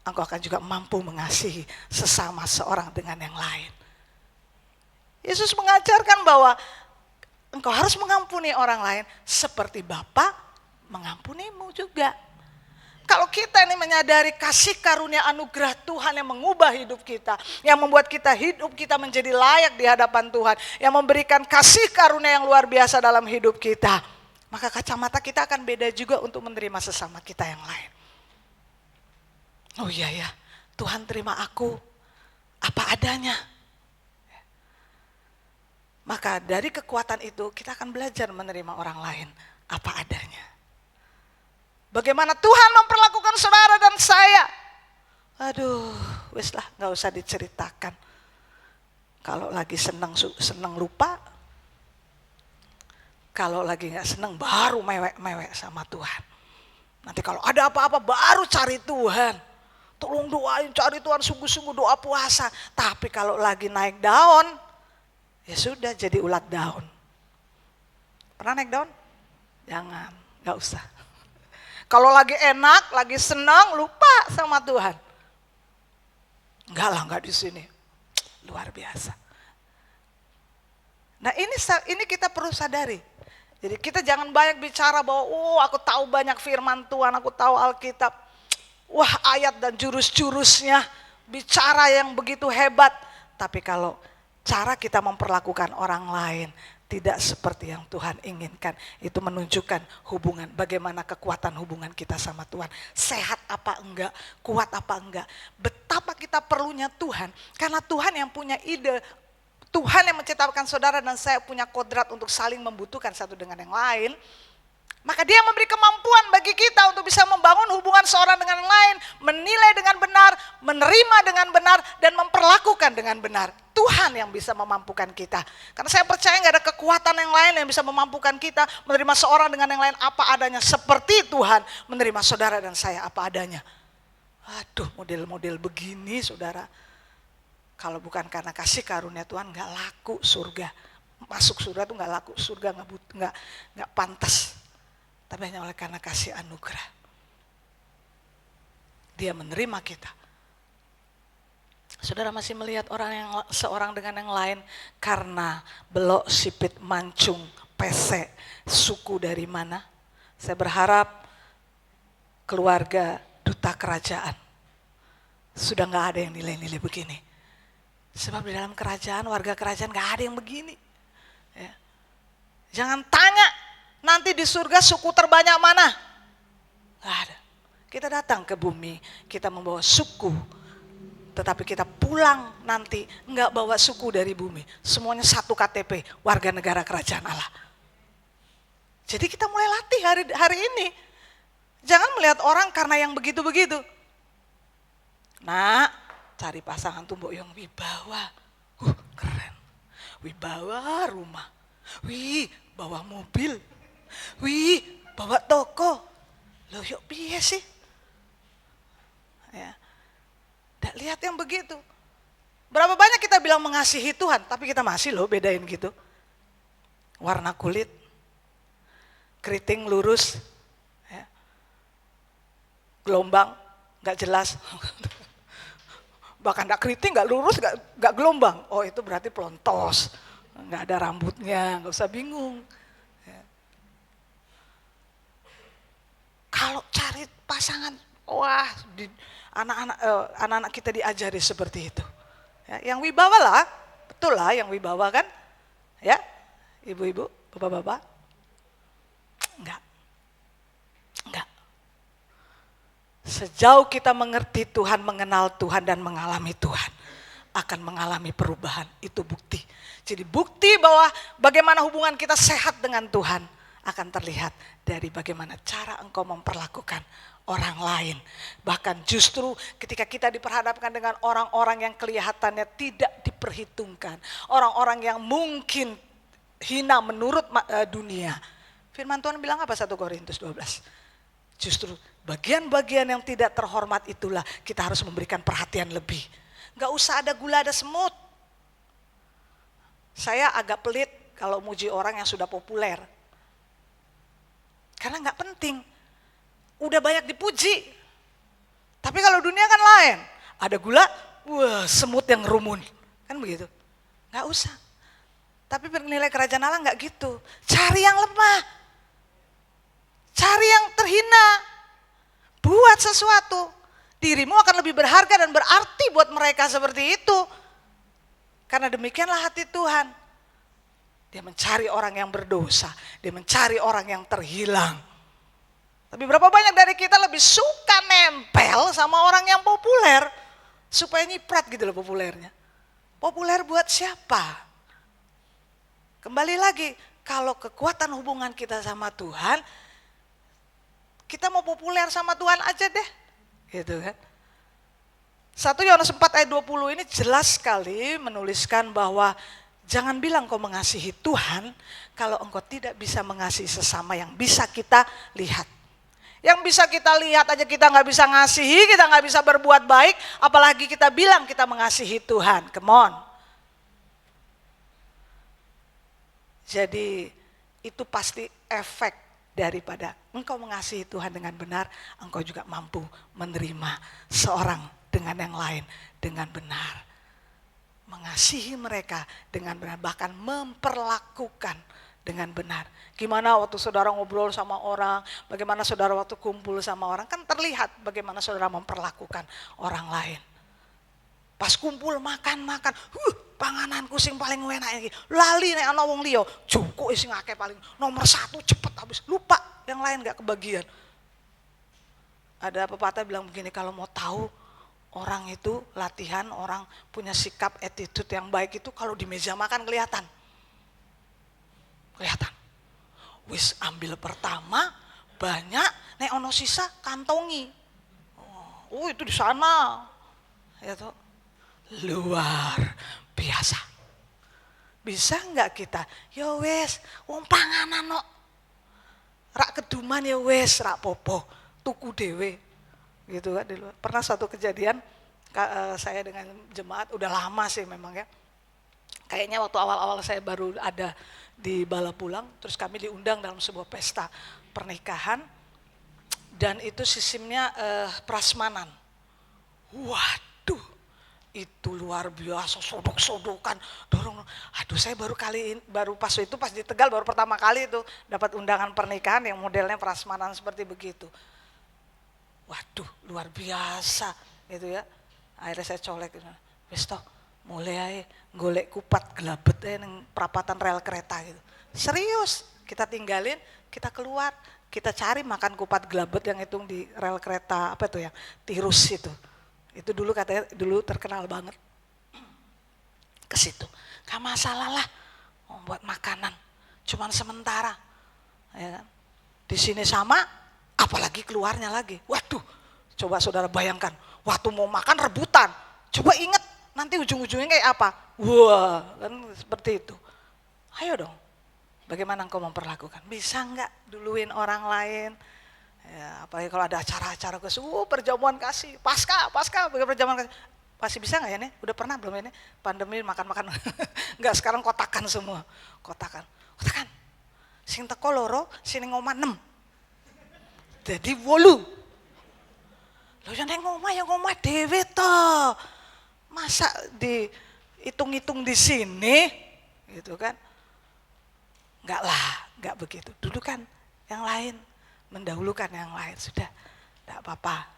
Engkau akan juga mampu mengasihi sesama seorang dengan yang lain. Yesus mengajarkan bahwa engkau harus mengampuni orang lain seperti Bapa mengampunimu juga. Kalau kita ini menyadari kasih karunia anugerah Tuhan yang mengubah hidup kita, yang membuat hidup kita menjadi layak di hadapan Tuhan, yang memberikan kasih karunia yang luar biasa dalam hidup kita, maka kacamata kita akan beda juga untuk menerima sesama kita yang lain. Oh iya ya, Tuhan terima aku apa adanya. Maka dari kekuatan itu kita akan belajar menerima orang lain apa adanya. Bagaimana Tuhan memperlakukan saudara dan saya. Aduh, wis lah, gak usah diceritakan. Kalau lagi senang lupa. Kalau lagi gak senang baru mewek-mewek sama Tuhan. Nanti kalau ada apa-apa baru cari Tuhan. Tolong doain, cari Tuhan, sungguh-sungguh doa puasa. Tapi kalau lagi naik daun, ya sudah jadi ulat daun. Pernah naik daun? Jangan, gak usah. Kalau lagi enak, lagi senang, lupa sama Tuhan. Enggak lah, enggak di sini. Luar biasa. Nah, ini kita perlu sadari. Jadi kita jangan banyak bicara bahwa aku tahu banyak firman Tuhan, aku tahu Alkitab. Wah, ayat dan jurus-jurusnya, bicara yang begitu hebat. Tapi kalau cara kita memperlakukan orang lain tidak seperti yang Tuhan inginkan, itu menunjukkan hubungan, bagaimana kekuatan hubungan kita sama Tuhan. Sehat apa enggak, kuat apa enggak. Betapa kita perlunya Tuhan, karena Tuhan yang punya ide, Tuhan yang menciptakan saudara dan saya punya kodrat untuk saling membutuhkan satu dengan yang lain. Maka dia memberi kemampuan bagi kita untuk bisa membangun hubungan seorang dengan yang lain, menilai dengan benar, menerima dengan benar, dan memperlakukan dengan benar. Tuhan yang bisa memampukan kita. Karena saya percaya gak ada kekuatan yang lain yang bisa memampukan kita menerima seorang dengan yang lain apa adanya. Seperti Tuhan menerima saudara dan saya apa adanya. Aduh, model-model begini saudara. Kalau bukan karena kasih karunia Tuhan gak laku surga. Masuk surga tuh gak laku, surga gak pantas. Tapi hanya oleh karena kasih anugerah. Dia menerima kita. Saudara masih melihat seorang dengan yang lain karena belok, sipit, mancung, pesek, suku dari mana. Saya berharap keluarga duta kerajaan sudah gak ada yang nilai-nilai begini. Sebab di dalam kerajaan, warga kerajaan gak ada yang begini. Ya. Jangan tanya nanti di surga suku terbanyak mana. Gak ada. Kita datang ke bumi, kita membawa suku. Tetapi kita pulang nanti enggak bawa suku dari bumi. Semuanya satu KTP, warga negara kerajaan Allah. Jadi kita mulai latih hari ini. Jangan melihat orang karena yang begitu-begitu. Nah, cari pasangan tuh yang wibawa. Keren. Wibawa rumah. Wih, bawa mobil. Wih, bawa toko. Loh yuk piye sih? Ya. Lihat yang begitu. Berapa banyak kita bilang mengasihi Tuhan, tapi kita masih loh bedain gitu. Warna kulit, keriting lurus, ya. Gelombang, gak jelas. Bahkan gak keriting, gak lurus, gak gelombang. Oh itu berarti pelontos, gak ada rambutnya, gak usah bingung. Ya. Kalau cari pasangan, wah anak-anak kita diajari seperti itu. Ya, yang wibawa lah, betul lah yang wibawa kan? Ya, ibu-ibu, bapak-bapak? Enggak. Sejauh kita mengerti Tuhan, mengenal Tuhan dan mengalami Tuhan, akan mengalami perubahan. Itu bukti. Jadi bukti bahwa bagaimana hubungan kita sehat dengan Tuhan akan terlihat dari bagaimana cara engkau memperlakukan orang lain. Bahkan justru ketika kita diperhadapkan dengan orang-orang yang kelihatannya tidak diperhitungkan. Orang-orang yang mungkin hina menurut dunia. Firman Tuhan bilang apa 1 Korintus 12? Justru bagian-bagian yang tidak terhormat itulah kita harus memberikan perhatian lebih. Gak usah ada gula, ada semut. Saya agak pelit kalau muji orang yang sudah populer. Karena gak penting. Udah banyak dipuji. Tapi kalau dunia kan lain. Ada gula, wah semut yang rumun. Kan begitu. Gak usah. Tapi bernilai kerajaan Allah gak gitu. Cari yang lemah. Cari yang terhina. Buat sesuatu. Dirimu akan lebih berharga dan berarti buat mereka seperti itu. Karena demikianlah hati Tuhan. Dia mencari orang yang berdosa. Dia mencari orang yang terhilang. Tapi berapa banyak dari kita lebih suka nempel sama orang yang populer. Supaya nyiprat gitu loh populernya. Populer buat siapa? Kembali lagi, kalau kekuatan hubungan kita sama Tuhan, kita mau populer sama Tuhan aja deh. Gitu kan. 1 Yohanes 4 ayat 20 ini jelas sekali menuliskan bahwa jangan bilang kau mengasihi Tuhan kalau engkau tidak bisa mengasihi sesama yang bisa kita lihat. Yang bisa kita lihat aja kita gak bisa ngasihi, kita gak bisa berbuat baik, apalagi kita bilang kita mengasihi Tuhan. Come on. Jadi itu pasti efek daripada engkau mengasihi Tuhan dengan benar, engkau juga mampu menerima seorang dengan yang lain dengan benar. Mengasihi mereka dengan benar, bahkan memperlakukan dengan benar. Gimana waktu saudara ngobrol sama orang, bagaimana saudara waktu kumpul sama orang, kan terlihat bagaimana saudara memperlakukan orang lain. Pas kumpul makan, pangananku sing paling enak iki. Lali nek ana wong liya, cukup sing akeh paling nomor 1 cepet habis, lupa yang lain gak kebagian. Ada pepatah bilang begini, kalau mau tahu orang itu latihan, orang punya sikap attitude yang baik itu kalau di meja makan kelihatan. Wis ambil pertama banyak, nek ono sisa kantongi. Oh itu di sana. Ya toh. Luar biasa. Bisa enggak kita? Ya wis, wong panganan kok. Rak keduman ya wis, rak popo, tuku dewe. Gitu kan di luar. Pernah satu kejadian saya dengan jemaat udah lama sih memang ya. Kayaknya waktu awal-awal saya baru ada di Balapulang, terus kami diundang dalam sebuah pesta pernikahan dan itu sistemnya prasmanan. Waduh, itu luar biasa, sodok-sodokan, dorong. Aduh, saya baru pas di Tegal baru pertama kali itu dapat undangan pernikahan yang modelnya prasmanan seperti begitu. Waduh, luar biasa gitu ya. Akhirnya saya colek, wis toh, mulai aja golek kupat gelabet neng perapatan rel kereta gitu. Serius, kita tinggalin, kita keluar, kita cari makan kupat gelabet yang itu di rel kereta apa itu yang tirus itu. Itu dulu katanya dulu terkenal banget. Ke situ. Gak masalah lah membuat makanan, cuman sementara. Ya kan? Di sini sama, apalagi keluarnya lagi. Waduh, coba saudara bayangkan, waktu mau makan rebutan. Coba ingat nanti ujung-ujungnya kayak apa? Wah, kan seperti itu. Ayo dong, bagaimana engkau memperlakukan? Bisa enggak duluin orang lain? Ya, apalagi kalau ada acara-acara perjamuan kasih, pasca, perjamuan kasih. Pasti bisa enggak ya nih? Udah pernah belum ini? Pandemi makan-makan. Enggak, sekarang kotakan semua. Kotakan. Sing teko loro, sing ngomah 6. Jadi 8. Loh yang ngomah dhewe toh. Masa dihitung-hitung di sini gitu kan? Enggak lah, enggak begitu. Dulu kan yang lain, mendahulukan yang lain. Sudah, enggak apa-apa.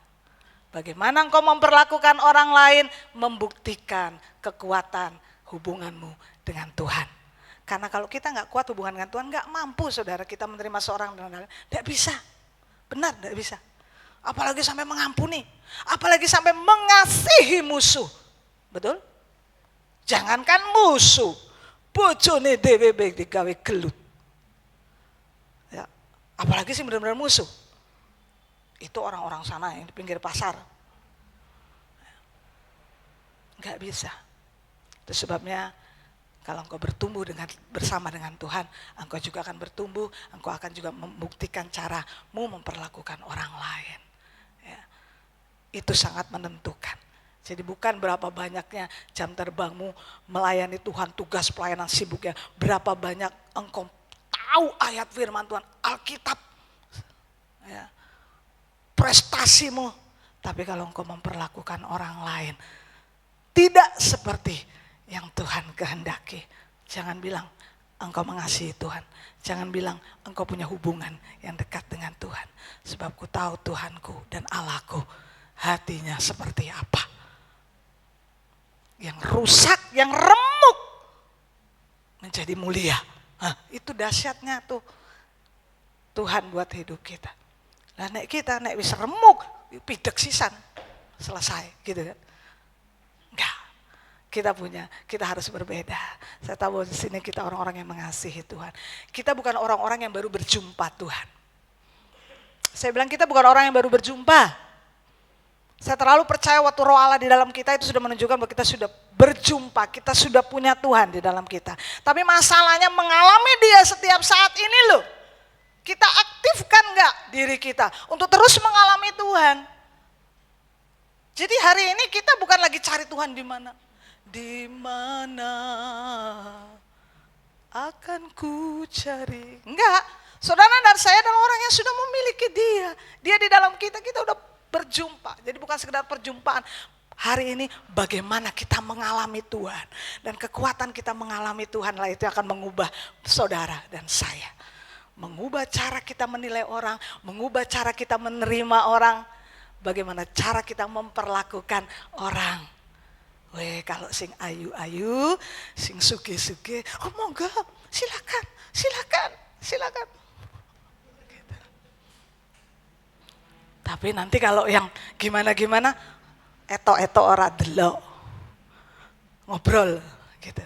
Bagaimana engkau memperlakukan orang lain, membuktikan kekuatan hubunganmu dengan Tuhan. Karena kalau kita enggak kuat hubungan dengan Tuhan, enggak mampu saudara kita menerima seorang dan lain-lain. Enggak bisa, benar enggak bisa. Apalagi sampai mengampuni, apalagi sampai mengasihi musuh. Betul? Jangankan musuh, bojone dhewe digawe gelut. Ya, apalagi sih benar-benar musuh. Itu orang-orang sana yang di pinggir pasar. Enggak bisa. Itu sebabnya kalau engkau bertumbuh bersama dengan Tuhan, engkau juga akan bertumbuh, engkau akan juga membuktikan caramu memperlakukan orang lain. Ya. Itu sangat menentukan. Jadi bukan berapa banyaknya jam terbangmu melayani Tuhan, tugas pelayanan sibuknya, berapa banyak engkau tahu ayat firman Tuhan, Alkitab, ya, prestasimu. Tapi kalau engkau memperlakukan orang lain tidak seperti yang Tuhan kehendaki, jangan bilang engkau mengasihi Tuhan. Jangan bilang engkau punya hubungan yang dekat dengan Tuhan. Sebab ku tahu Tuhanku dan Allahku hatinya seperti apa. Yang rusak, yang remuk menjadi mulia. Itu dahsyatnya tuh Tuhan buat hidup kita. Nah nek kita nek wis remuk, pidek sisan, selesai gitu kan. Enggak. Kita harus berbeda. Saya tahu di sini kita orang-orang yang mengasihi Tuhan. Kita bukan orang-orang yang baru berjumpa Tuhan. Saya bilang kita bukan orang yang baru berjumpa. Saya terlalu percaya waktu Roh Allah di dalam kita itu sudah menunjukkan bahwa kita sudah berjumpa, kita sudah punya Tuhan di dalam kita. Tapi masalahnya mengalami Dia setiap saat ini loh. Kita aktifkan enggak diri kita untuk terus mengalami Tuhan? Jadi hari ini kita bukan lagi cari Tuhan di mana. Di mana akan ku cari? Enggak. Saudara dan saya adalah orang yang sudah memiliki Dia. Dia di dalam kita, kita udah berjumpa. Jadi bukan sekedar perjumpaan. Hari ini bagaimana kita mengalami Tuhan. Dan kekuatan kita mengalami Tuhan lah itu akan mengubah saudara dan saya. Mengubah cara kita menilai orang. Mengubah cara kita menerima orang. Bagaimana cara kita memperlakukan orang. Weh kalau sing ayu-ayu, sing suge-suge, oh monggo silakan. Tapi nanti kalau yang gimana-gimana, eto-eto ora delok. Ngobrol gitu.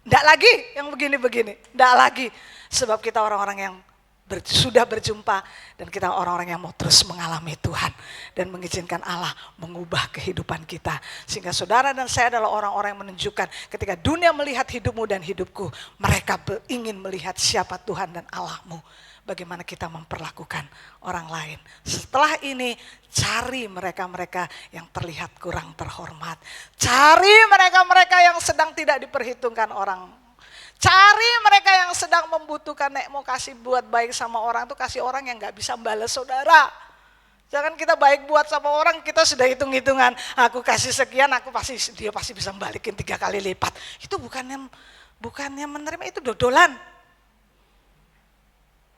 Ndak lagi yang begini-begini, ndak lagi. Sebab kita orang-orang yang sudah berjumpa dan kita orang-orang yang mau terus mengalami Tuhan dan mengizinkan Allah mengubah kehidupan kita. Sehingga saudara dan saya adalah orang-orang yang menunjukkan ketika dunia melihat hidupmu dan hidupku, mereka ingin melihat siapa Tuhan dan Allahmu. Bagaimana kita memperlakukan orang lain. Setelah ini cari mereka-mereka yang terlihat kurang terhormat. Cari mereka-mereka yang sedang tidak diperhitungkan orang. Cari mereka yang sedang membutuhkan. Nek mau kasih buat baik sama orang tuh kasih orang yang gak bisa balas saudara. Jangan kita baik buat sama orang kita sudah hitung-hitungan. Aku kasih sekian dia pasti bisa balikin 3 kali lipat. Itu bukannya menerima, itu dodolan.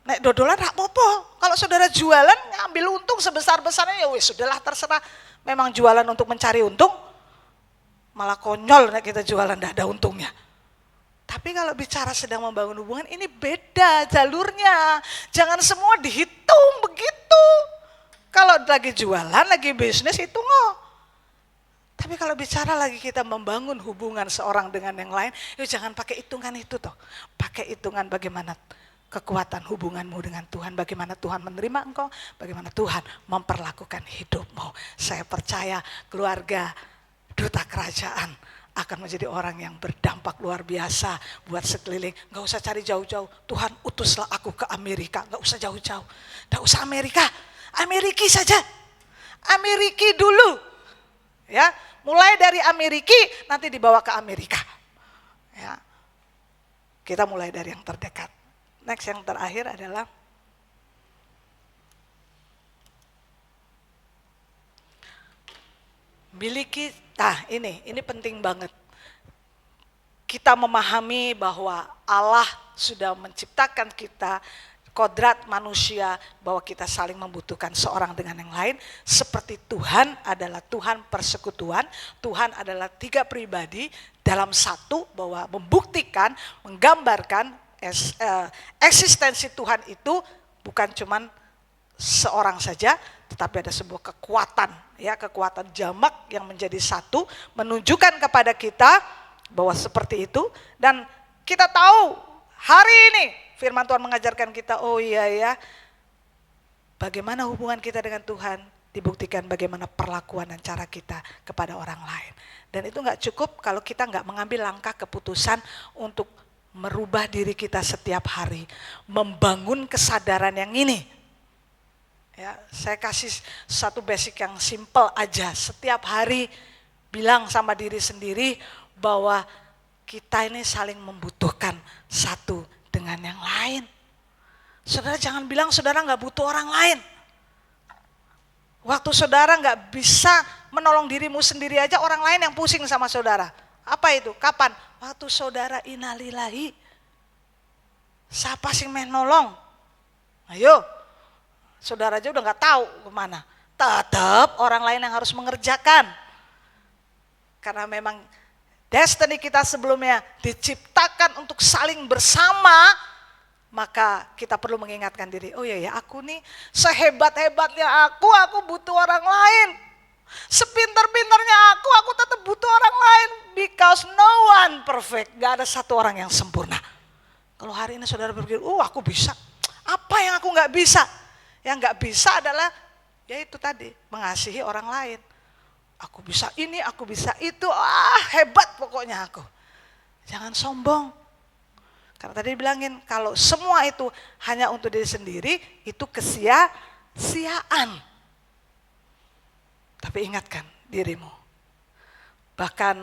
Nek dodolan rak popo. Kalau saudara jualan ngambil untung sebesar-besarnya ya wis sudahlah terserah. Memang jualan untuk mencari untung. Malah konyol nek kita jualan ndak ada untungnya. Tapi kalau bicara sedang membangun hubungan ini beda jalurnya. Jangan semua dihitung begitu. Kalau lagi jualan, lagi bisnis itu nggak. Tapi kalau bicara lagi kita membangun hubungan seorang dengan yang lain, yuk jangan pakai hitungan itu toh. Pakai hitungan bagaimana kekuatan hubunganmu dengan Tuhan, bagaimana Tuhan menerima engkau, bagaimana Tuhan memperlakukan hidupmu. Saya percaya keluarga duta kerajaan akan menjadi orang yang berdampak luar biasa buat sekeliling. Gak usah cari jauh-jauh. Tuhan utuslah aku ke Amerika. Gak usah jauh-jauh. Gak usah Amerika. Ameriki saja. Ameriki dulu. Ya, mulai dari Ameriki nanti dibawa ke Amerika. Ya. Kita mulai dari yang terdekat. Next yang terakhir adalah miliki, ini penting banget. Kita memahami bahwa Allah sudah menciptakan kita, kodrat manusia, bahwa kita saling membutuhkan seorang dengan yang lain. Seperti Tuhan adalah Tuhan persekutuan, Tuhan adalah 3 pribadi dalam satu, bahwa membuktikan, menggambarkan eksistensi Tuhan itu bukan cuman seorang saja, tetapi ada sebuah kekuatan, ya, kekuatan jamak yang menjadi satu, menunjukkan kepada kita bahwa seperti itu. Dan kita tahu hari ini firman Tuhan mengajarkan kita, oh iya ya, bagaimana hubungan kita dengan Tuhan dibuktikan bagaimana perlakuan dan cara kita kepada orang lain. Dan itu gak cukup kalau kita gak mengambil langkah keputusan untuk merubah diri kita setiap hari, membangun kesadaran yang ini. Ya, saya kasih satu basic yang simple aja. Setiap hari bilang sama diri sendiri bahwa kita ini saling membutuhkan satu dengan yang lain. Saudara jangan bilang saudara gak butuh orang lain. Waktu saudara gak bisa menolong dirimu sendiri aja, orang lain yang pusing sama saudara. Apa itu? Kapan? Waktu saudara innalillahi. Siapa sih yang nolong? Ayo. Saudara aja udah gak tahu kemana. Tetap orang lain yang harus mengerjakan. Karena memang destiny kita sebelumnya diciptakan untuk saling bersama. Maka kita perlu mengingatkan diri. Oh iya ya, aku nih sehebat-hebatnya aku butuh orang lain. Sepintar-pintarnya aku tetap butuh orang lain. Because no one perfect. Gak ada satu orang yang sempurna. Kalau hari ini saudara berpikir, aku bisa. Apa yang aku gak bisa? Yang gak bisa adalah, ya itu tadi, mengasihi orang lain. Aku bisa ini, aku bisa itu, hebat pokoknya aku. Jangan sombong. Karena tadi dibilangin, kalau semua itu hanya untuk diri sendiri, itu kesia-siaan. Tapi ingatkan dirimu. Bahkan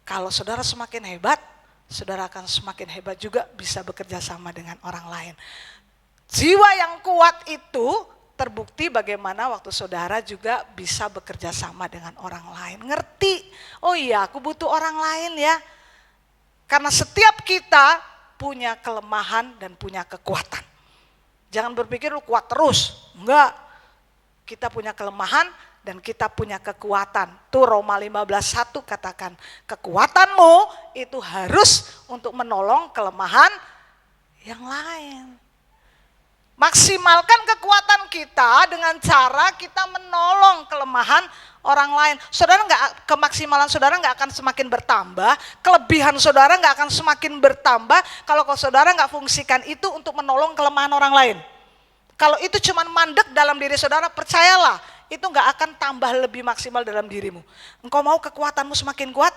kalau saudara semakin hebat, saudara akan semakin hebat juga bisa bekerja sama dengan orang lain. Jiwa yang kuat itu terbukti bagaimana waktu saudara juga bisa bekerja sama dengan orang lain. Ngerti, oh iya aku butuh orang lain ya. Karena setiap kita punya kelemahan dan punya kekuatan. Jangan berpikir lu kuat terus, enggak. Kita punya kelemahan dan kita punya kekuatan. Tuh Roma 15:1 katakan, kekuatanmu itu harus untuk menolong kelemahan yang lain. Maksimalkan kekuatan kita dengan cara kita menolong kelemahan orang lain. Saudara kemaksimalan saudara nggak akan semakin bertambah, kelebihan saudara nggak akan semakin bertambah kalau saudara nggak fungsikan itu untuk menolong kelemahan orang lain. Kalau itu cuma mandek dalam diri saudara, percayalah itu nggak akan tambah lebih maksimal dalam dirimu. Engkau mau kekuatanmu semakin kuat,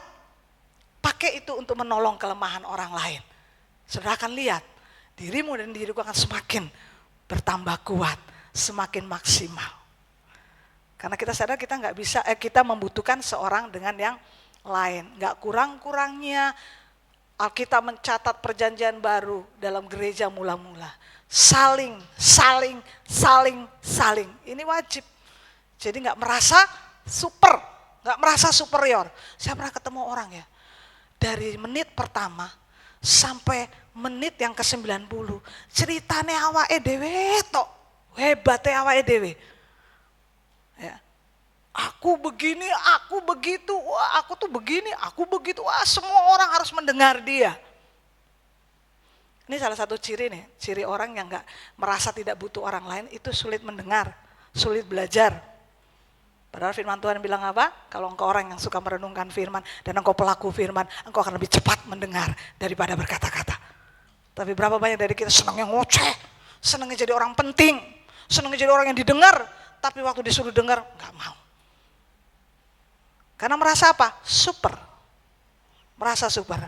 pakai itu untuk menolong kelemahan orang lain. Saudara akan lihat dirimu dan diriku akan semakin bertambah kuat, semakin maksimal. Karena kita sadar kita nggak bisa, kita membutuhkan seorang dengan yang lain. Nggak kurang-kurangnya Alkitab mencatat perjanjian baru dalam gereja mula-mula. Saling. Ini wajib. Jadi nggak merasa super, nggak merasa superior. Saya pernah ketemu orang ya, dari menit pertama sampai menit yang ke-90, ceritanya awake dhewe tok, hebatnya awake dhewe. Ya. Aku begini, aku begitu, wah aku tuh begini, aku begitu, wah semua orang harus mendengar dia. Ini salah satu ciri nih, ciri orang yang gak merasa tidak butuh orang lain itu sulit mendengar, sulit belajar. Padahal firman Tuhan bilang apa? Kalau engkau orang yang suka merenungkan firman dan engkau pelaku firman, engkau akan lebih cepat mendengar daripada berkata-kata. Tapi berapa banyak dari kita senangnya ngoceh, senangnya jadi orang penting, senangnya jadi orang yang didengar, tapi waktu disuruh dengar gak mau. Karena merasa apa? Super. Merasa super.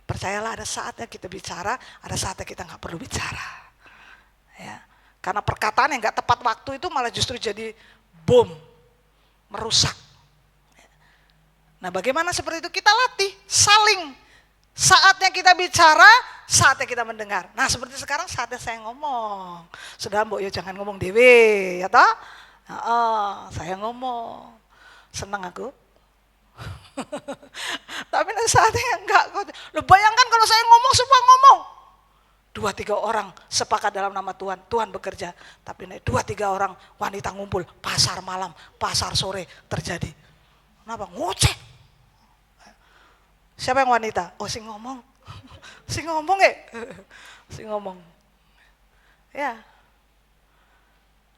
Percayalah ada saatnya kita bicara, ada saatnya kita gak perlu bicara. Ya. Karena perkataan yang gak tepat waktu itu malah justru jadi bom, merusak. Nah bagaimana seperti itu? Kita latih, saling. Saatnya kita bicara, saatnya kita mendengar. Nah seperti sekarang saatnya saya ngomong. Sudah mbok ya jangan ngomong dewe, ya toh? Saya ngomong. Senang aku. Tapi saatnya enggak. Loh, bayangkan kalau saya ngomong semua ngomong. 2-3 orang sepakat dalam nama Tuhan, Tuhan bekerja. Tapi 2-3 orang wanita ngumpul, pasar malam, pasar sore terjadi. Kenapa? Ngoceh. Siapa yang wanita? Oh si ngomong. Si ngomong si ngomong. Ya.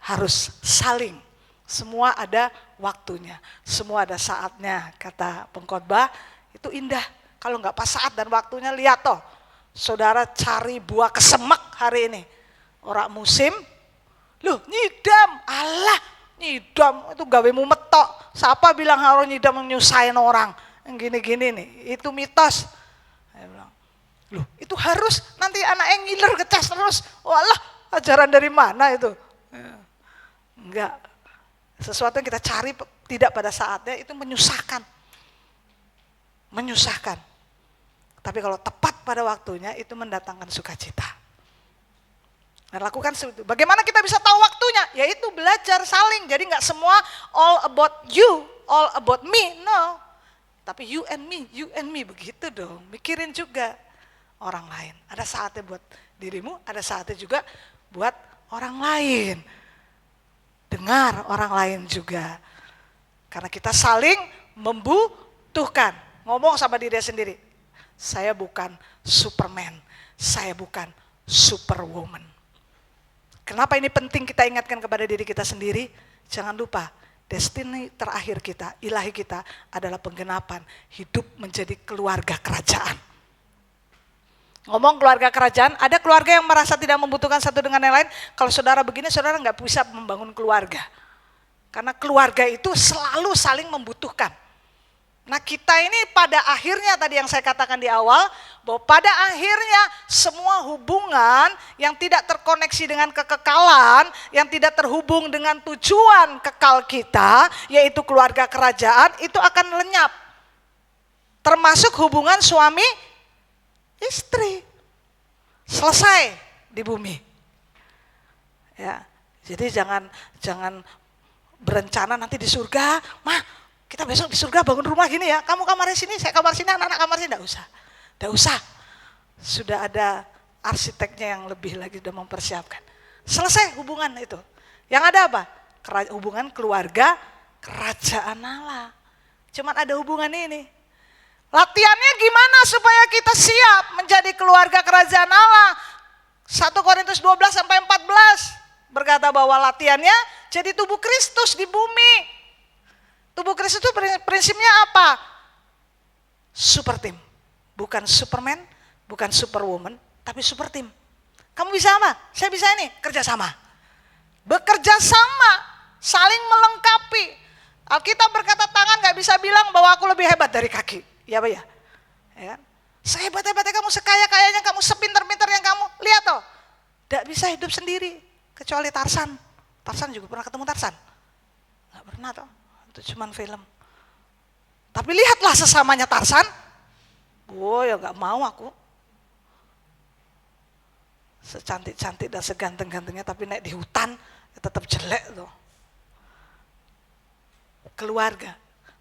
Harus saling. Semua ada waktunya, semua ada saatnya, kata pengkhotbah. Itu indah. Kalau nggak pas saat dan waktunya, lihat toh, saudara cari buah kesemek hari ini, orang musim, loh nyidam, alah nyidam itu gawemu metok. Siapa bilang harus nyidam nyusahin orang? Yang gini-gini nih, itu mitos. Saya bilang, loh itu harus nanti anaknya ngiler kecas terus. Walah, ajaran dari mana itu? Enggak. Sesuatu yang kita cari tidak pada saatnya itu menyusahkan. Menyusahkan. Tapi kalau tepat pada waktunya itu mendatangkan sukacita. Nah, lakukan itu. Bagaimana kita bisa tahu waktunya? Yaitu belajar saling. Jadi nggak semua all about you, all about me. No. Tapi you and me begitu dong. Mikirin juga orang lain. Ada saatnya buat dirimu, ada saatnya juga buat orang lain. Dengar orang lain juga. Karena kita saling membutuhkan. Ngomong sama diri sendiri. Saya bukan Superman. Saya bukan Superwoman. Kenapa ini penting kita ingatkan kepada diri kita sendiri? Jangan lupa, destiny terakhir kita, ilahi kita adalah penggenapan hidup menjadi keluarga kerajaan. Ngomong keluarga kerajaan, ada keluarga yang merasa tidak membutuhkan satu dengan yang lain. Kalau saudara begini, saudara nggak bisa membangun keluarga. Karena keluarga itu selalu saling membutuhkan. Nah kita ini pada akhirnya tadi yang saya katakan di awal, bahwa pada akhirnya semua hubungan yang tidak terkoneksi dengan kekekalan, yang tidak terhubung dengan tujuan kekal kita, yaitu keluarga kerajaan, itu akan lenyap. Termasuk hubungan suami istri. Selesai di bumi. Ya, jadi jangan berencana nanti di surga, mah kita besok di surga bangun rumah gini ya, kamu kamar sini, saya kamar sini, anak-anak kamar sini, enggak usah. Sudah ada arsiteknya yang lebih lagi sudah mempersiapkan. Selesai hubungan itu. Yang ada apa? Hubungan keluarga kerajaan Allah. Cuman ada hubungan ini. Latihannya gimana supaya kita siap menjadi keluarga kerajaan Allah? 1 Korintus 12-14 berkata bahwa latihannya jadi tubuh Kristus di bumi. Tubuh Kristus itu prinsipnya apa? Super team. Bukan Superman, bukan Superwoman, tapi super team. Kamu bisa apa? Saya bisa ini, kerjasama. Bekerja sama, saling melengkapi. Alkitab berkata tangan gak bisa bilang bahwa aku lebih hebat dari kaki. Ya Pak ya? Ya kan? Sehebat-hebatnya kamu, sekaya-kayanya kamu, sepinter-pinter yang kamu, lihat toh. Gak bisa hidup sendiri, kecuali Tarsan. Tarsan juga pernah ketemu Tarsan? Gak pernah toh, itu cuma film. Tapi lihatlah sesamanya Tarsan. Oh ya gak mau aku. Secantik-cantik dan seganteng-gantengnya tapi naik di hutan ya tetap jelek tuh. Keluarga,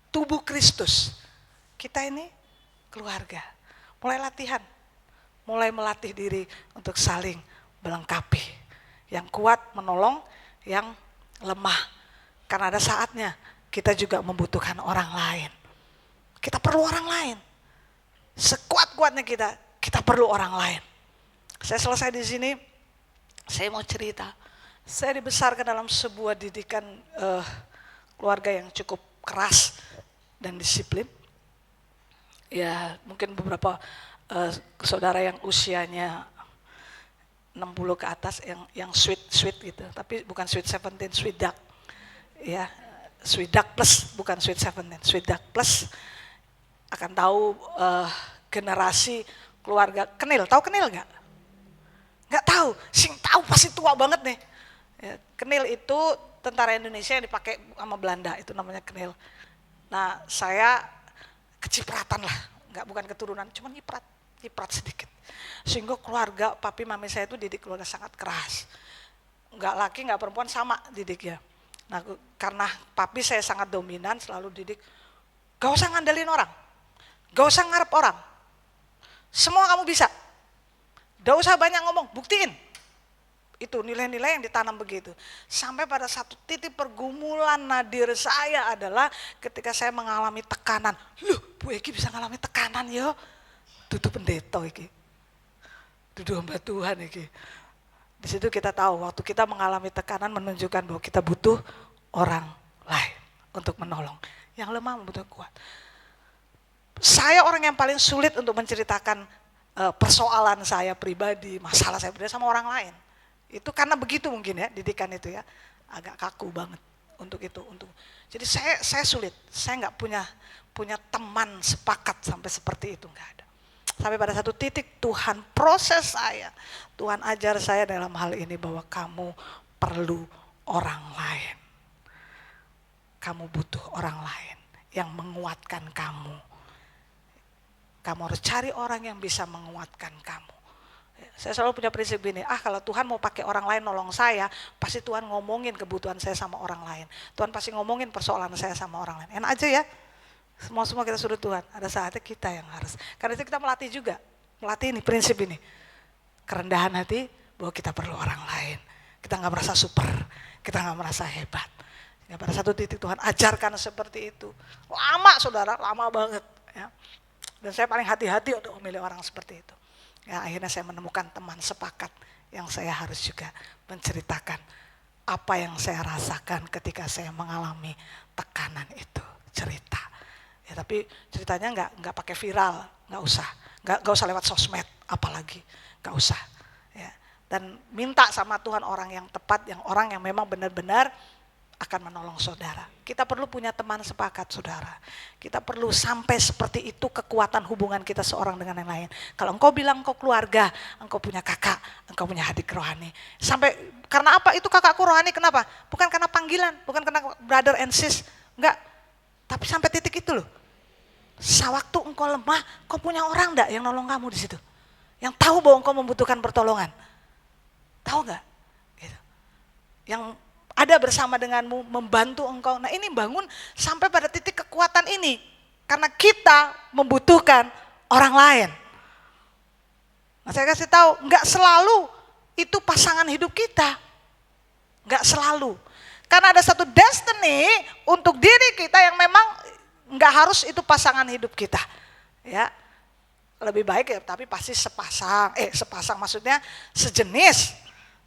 tubuh Kristus. Kita ini keluarga. Mulai latihan, mulai melatih diri untuk saling melengkapi. Yang kuat menolong yang lemah. Karena ada saatnya kita juga membutuhkan orang lain. Kita perlu orang lain. Sekuat-kuatnya kita perlu orang lain. Saya selesai di sini, saya mau cerita. Saya dibesarkan dalam sebuah didikan keluarga yang cukup keras dan disiplin. Ya mungkin beberapa saudara yang usianya 60 ke atas yang sweet gitu. Tapi bukan sweet 17, sweet dark. Ya, sweet dark plus, bukan sweet 17, sweet dark plus. Akan tahu generasi keluarga Kenil. Tahu Kenil nggak? Nggak tahu, sing tahu pasti tua banget nih. Ya, Kenil itu tentara Indonesia yang dipakai sama Belanda, itu namanya Kenil. Nah saya kecipratan lah, bukan keturunan, cuma nyiprat sedikit. Sehingga keluarga papi mami saya itu didik keluarga sangat keras. Nggak laki nggak perempuan sama didiknya. Nah karena papi saya sangat dominan, selalu didik, gak usah ngandelin orang, gak usah ngarep orang, semua kamu bisa. Gak usah banyak ngomong, buktiin. Itu nilai-nilai yang ditanam begitu. Sampai pada satu titik pergumulan nadir saya adalah ketika saya mengalami tekanan. Loh, Bu Eki bisa mengalami tekanan ya? Dudu pendeta iki. Dudu hamba Tuhan iki. Di situ kita tahu waktu kita mengalami tekanan menunjukkan bahwa kita butuh orang lain untuk menolong. Yang lemah membutuhkan kuat. Saya orang yang paling sulit untuk menceritakan persoalan saya pribadi, masalah saya pribadi sama orang lain. Itu karena begitu mungkin ya, didikan itu ya, agak kaku banget untuk itu. Jadi saya sulit, saya nggak punya teman sepakat sampai seperti itu, nggak ada. Sampai pada satu titik Tuhan proses saya, Tuhan ajar saya dalam hal ini bahwa kamu perlu orang lain. Kamu butuh orang lain yang menguatkan kamu. Kamu harus cari orang yang bisa menguatkan kamu. Saya selalu punya prinsip ini, kalau Tuhan mau pakai orang lain nolong saya, pasti Tuhan ngomongin kebutuhan saya sama orang lain. Tuhan pasti ngomongin persoalan saya sama orang lain. Enak aja ya, semua kita suruh Tuhan. Ada saatnya kita yang harus. Karena itu kita melatih juga, melatih ini, prinsip ini. Kerendahan hati bahwa kita perlu orang lain. Kita gak merasa super, kita gak merasa hebat. Ya, pada satu titik Tuhan ajarkan seperti itu. Lama saudara, lama banget. Ya. Dan saya paling hati-hati untuk memilih orang seperti itu. Ya, akhirnya saya menemukan teman sepakat yang saya harus juga menceritakan apa yang saya rasakan ketika saya mengalami tekanan itu. Cerita. Ya, tapi ceritanya nggak pakai viral, nggak usah lewat sosmed, apalagi nggak usah. Ya. Dan minta sama Tuhan orang yang tepat, orang yang memang benar-benar akan menolong saudara. Kita perlu punya teman sepakat saudara. Kita perlu sampai seperti itu kekuatan hubungan kita seorang dengan yang lain. Kalau engkau bilang engkau keluarga, engkau punya kakak, engkau punya adik rohani. Sampai karena apa itu kakakku rohani, kenapa? Bukan karena panggilan, bukan karena brother and sis, enggak. Tapi sampai titik itu loh. Sewaktu engkau lemah, kau punya orang enggak yang nolong kamu di situ? Yang tahu bahwa engkau membutuhkan pertolongan. Tahu enggak? Gitu. Yang ada bersama denganmu, membantu engkau. Nah ini bangun sampai pada titik kekuatan ini. Karena kita membutuhkan orang lain. Nah saya kasih tahu, enggak selalu itu pasangan hidup kita. Enggak selalu. Karena ada satu destiny untuk diri kita yang memang enggak harus itu pasangan hidup kita. Ya, lebih baik ya, tapi pasti sepasang maksudnya sejenis.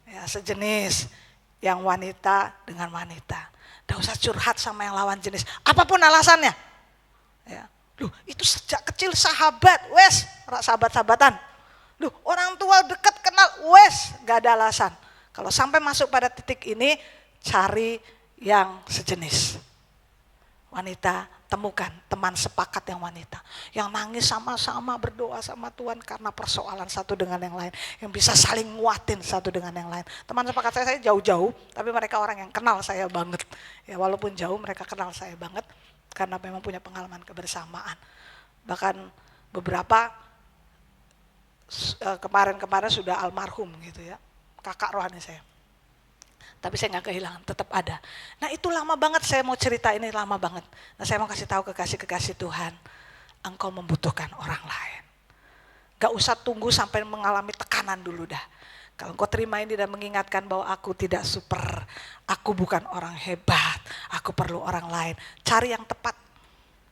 Ya, sejenis. Yang wanita dengan wanita. Nggak usah curhat sama yang lawan jenis, apapun alasannya. Ya. Loh, itu sejak kecil sahabat, wes, sahabat-sahabatan. Loh, orang tua dekat kenal, wes, gak ada alasan. Kalau sampai masuk pada titik ini, cari yang sejenis. Wanita, temukan teman sepakat yang wanita. Yang nangis sama-sama berdoa sama Tuhan karena persoalan satu dengan yang lain. Yang bisa saling nguatin satu dengan yang lain. Teman sepakat saya jauh-jauh, tapi mereka orang yang kenal saya banget. Ya, walaupun jauh mereka kenal saya banget. Karena memang punya pengalaman kebersamaan. Bahkan beberapa kemarin-kemarin sudah almarhum gitu ya. Kakak rohani saya. Tapi saya nggak kehilangan, tetap ada. Nah itu lama banget saya mau cerita ini, lama banget. Nah saya mau kasih tahu kekasih-kekasih Tuhan, engkau membutuhkan orang lain. Gak usah tunggu sampai mengalami tekanan dulu dah. Kalau engkau terima ini dan mengingatkan bahwa aku tidak super, aku bukan orang hebat, aku perlu orang lain. Cari yang tepat,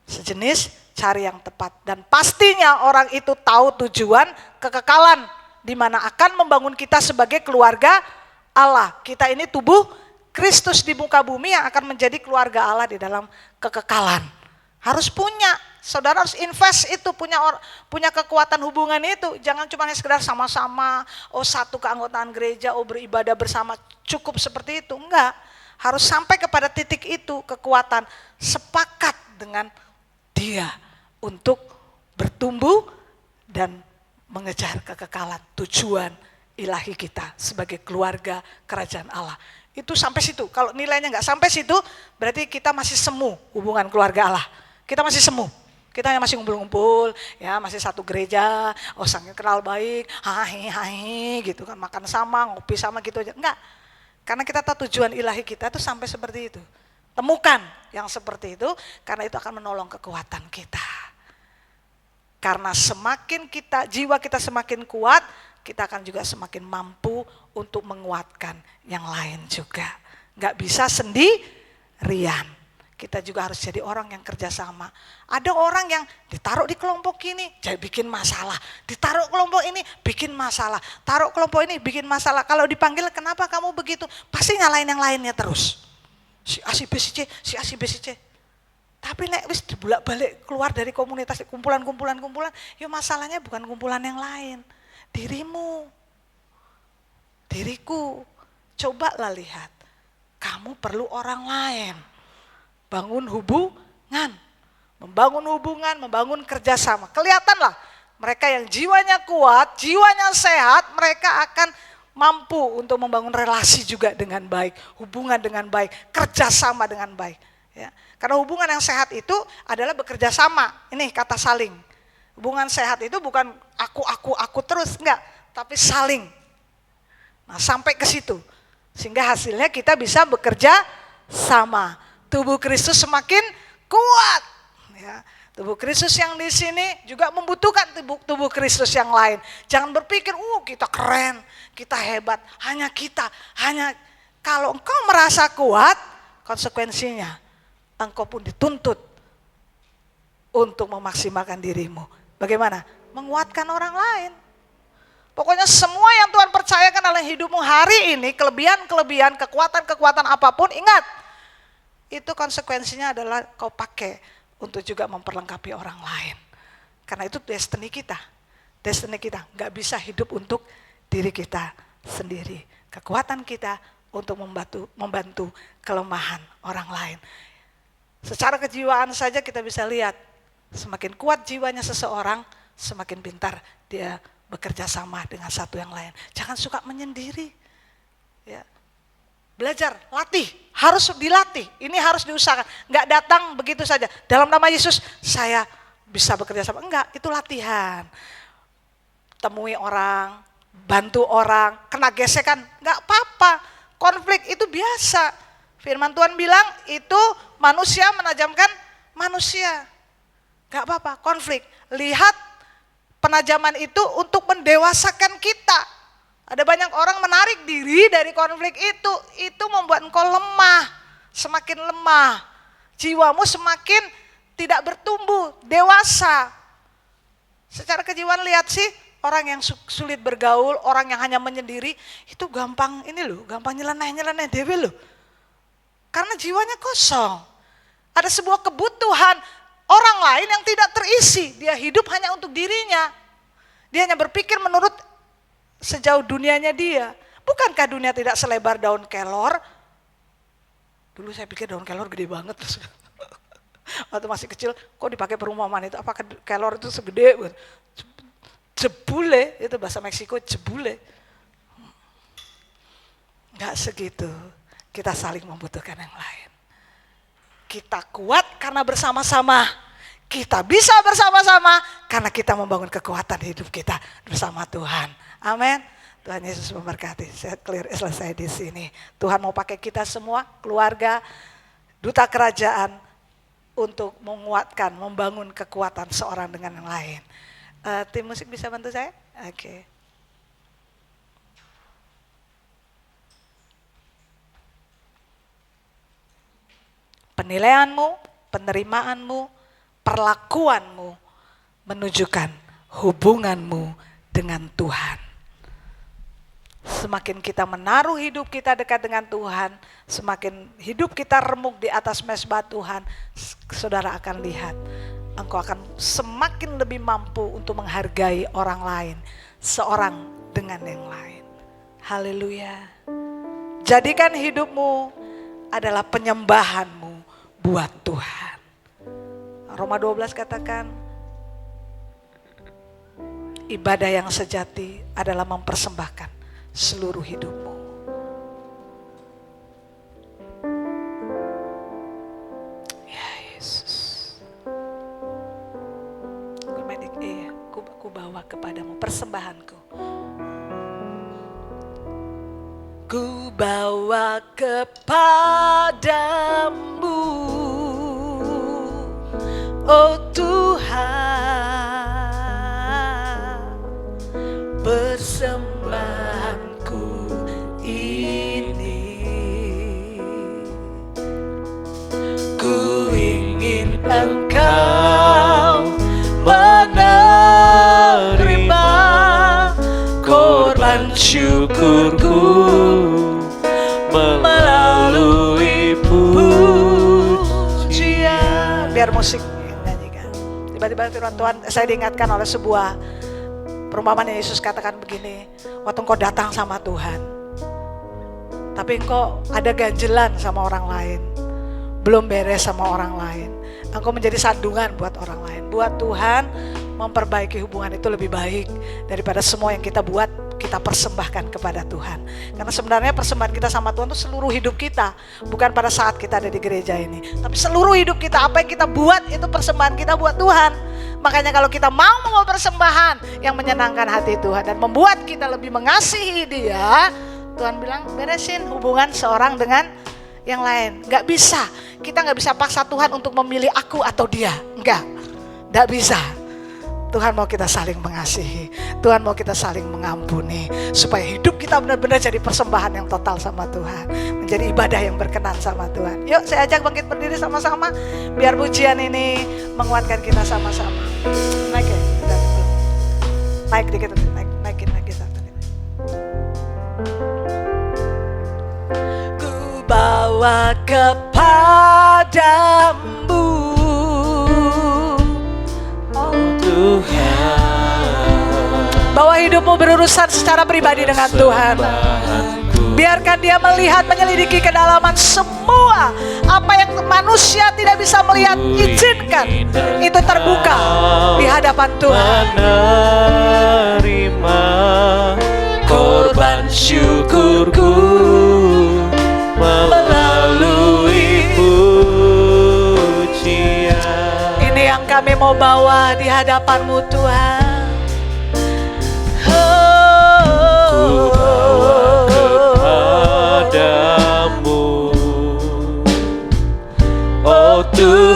sejenis, cari yang tepat. Dan pastinya orang itu tahu tujuan kekekalan, di mana akan membangun kita sebagai keluarga Allah. Kita ini tubuh Kristus di muka bumi yang akan menjadi keluarga Allah di dalam kekekalan. Harus punya, saudara harus invest itu, punya kekuatan hubungan itu. Jangan cuma sekedar sama-sama, satu keanggotaan gereja, beribadah bersama, cukup seperti itu. Enggak, harus sampai kepada titik itu, kekuatan sepakat dengan dia untuk bertumbuh dan mengejar kekekalan, tujuan ilahi kita sebagai keluarga kerajaan Allah. Itu sampai situ. Kalau nilainya nggak sampai situ, berarti kita masih semu hubungan keluarga Allah. Kita masih semu. Kita masih ngumpul-ngumpul, ya masih satu gereja, saking kenal baik, hahi gitu kan, makan sama, ngopi sama gitu aja. Enggak. Karena kita tahu tujuan ilahi kita itu sampai seperti itu. Temukan yang seperti itu, karena itu akan menolong kekuatan kita. Karena semakin jiwa kita semakin kuat, kita akan juga semakin mampu untuk menguatkan yang lain juga. Gak bisa sendirian. Kita juga harus jadi orang yang kerjasama. Ada orang yang ditaruh di kelompok ini, jadi bikin masalah. Ditaruh kelompok ini, bikin masalah. Taruh kelompok ini, bikin masalah. Kalau dipanggil, kenapa kamu begitu? Pasti nyalain yang lainnya terus. Si A, si B, si C, si A, si B, si C. Tapi nek wis dibulak-balik keluar dari komunitas, kumpulan, ya masalahnya bukan kumpulan yang lain. Dirimu, diriku, cobalah lihat, kamu perlu orang lain, bangun hubungan, membangun kerjasama. Kelihatanlah mereka yang jiwanya kuat, jiwanya sehat, mereka akan mampu untuk membangun relasi juga dengan baik, hubungan dengan baik, kerjasama dengan baik. Ya. Karena hubungan yang sehat itu adalah bekerja sama, ini kata saling. Hubungan sehat itu bukan aku terus, enggak, tapi saling. Nah, sampai ke situ. Sehingga hasilnya kita bisa bekerja sama. Tubuh Kristus semakin kuat. Ya. Tubuh Kristus yang di sini juga membutuhkan tubuh Kristus yang lain. Jangan berpikir, kita keren, kita hebat. Hanya kalau engkau merasa kuat, konsekuensinya engkau pun dituntut untuk memaksimalkan dirimu. Bagaimana? Menguatkan orang lain. Pokoknya semua yang Tuhan percayakan dalam hidupmu hari ini, kelebihan, kekuatan apapun, ingat, itu konsekuensinya adalah kau pakai untuk juga memperlengkapi orang lain. Karena itu destiny kita, gak bisa hidup untuk diri kita sendiri. Kekuatan kita untuk membantu kelemahan orang lain. Secara kejiwaan saja kita bisa lihat, semakin kuat jiwanya seseorang, semakin pintar dia bekerja sama dengan satu yang lain. Jangan suka menyendiri. Ya. Belajar, latih, harus dilatih. Ini harus diusahakan. Enggak datang begitu saja. Dalam nama Yesus saya bisa bekerja sama. Enggak, itu latihan. Temui orang, bantu orang, kena gesekan, enggak apa-apa. Konflik itu biasa. Firman Tuhan bilang itu manusia menajamkan manusia. Gak apa-apa, konflik. Lihat penajaman itu untuk mendewasakan kita. Ada banyak orang menarik diri dari konflik itu membuat engkau lemah, semakin lemah. Jiwamu semakin tidak bertumbuh, dewasa. Secara kejiwaan lihat sih, orang yang sulit bergaul, orang yang hanya menyendiri, itu gampang gampang nyeleneh dewe loh. Karena jiwanya kosong. Ada sebuah kebutuhan orang lain yang tidak terisi. Dia hidup hanya untuk dirinya. Dia hanya berpikir menurut sejauh dunianya dia. Bukankah dunia tidak selebar daun kelor? Dulu saya pikir daun kelor gede banget. Waktu masih kecil, kok dipakai perumpamaan itu? Apakah kelor itu segede? Jebule, itu bahasa Meksiko, jebule. Enggak segitu, kita saling membutuhkan yang lain. Kita kuat karena bersama-sama. Kita bisa bersama-sama karena kita membangun kekuatan hidup kita bersama Tuhan. Amin. Tuhan Yesus memberkati. Saya selesai di sini. Tuhan mau pakai kita semua, keluarga, duta kerajaan, untuk menguatkan, membangun kekuatan seorang dengan yang lain. Tim musik bisa bantu saya? Oke. Penilaianmu, penerimaanmu, perlakuanmu menunjukkan hubunganmu dengan Tuhan. Semakin kita menaruh hidup kita dekat dengan Tuhan, semakin hidup kita remuk di atas mezbah Tuhan, saudara akan lihat, engkau akan semakin lebih mampu untuk menghargai orang lain, seorang dengan yang lain. Haleluya. Jadikan hidupmu adalah penyembahanmu buat Tuhan. Roma 12 katakan, ibadah yang sejati adalah mempersembahkan seluruh hidupmu. Ya Yesus. Ku bawa kepadamu persembahanku. Ku bawa kepadamu, oh Tuhan, persembahanku ini. Ku ingin Engkau menerima korban syukurku melalui pujian. Biar musik nyanyikan. Tiba-tiba firman Tuhan, saya diingatkan oleh sebuah perumpamaan yang Yesus katakan begini, waktu engkau datang sama Tuhan, tapi engkau ada ganjelan sama orang lain, belum beres sama orang lain, engkau menjadi sandungan buat orang lain. Buat Tuhan, memperbaiki hubungan itu lebih baik daripada semua yang kita buat, kita persembahkan kepada Tuhan. Karena sebenarnya persembahan kita sama Tuhan itu seluruh hidup kita, bukan pada saat kita ada di gereja ini, tapi seluruh hidup kita, apa yang kita buat itu persembahan kita buat Tuhan. Makanya kalau kita mau membawa persembahan yang menyenangkan hati Tuhan dan membuat kita lebih mengasihi Dia, Tuhan bilang beresin hubungan seorang dengan yang lain. Gak bisa, kita gak bisa paksa Tuhan untuk memilih aku atau dia. Gak bisa. Tuhan mau kita saling mengasihi, Tuhan mau kita saling mengampuni, supaya hidup kita benar-benar jadi persembahan yang total sama Tuhan, menjadi ibadah yang berkenan sama Tuhan. Yuk saya ajak bangkit berdiri sama-sama, biar pujian ini menguatkan kita sama-sama. Naik ya, naik dikit, naikin lagi satu. Ku bawa kepadamu, oh Tuhan. Bawa hidupmu berurusan secara pribadi dengan Tuhan. Biarkan Dia melihat, menyelidiki kedalaman semua apa yang manusia tidak bisa melihat. Izinkan itu terbuka di hadapan Tuhan. Menerima korban syukurku melalui pujian. Ini yang kami mau bawa di hadapan-Mu Tuhan. Oh Tuhan,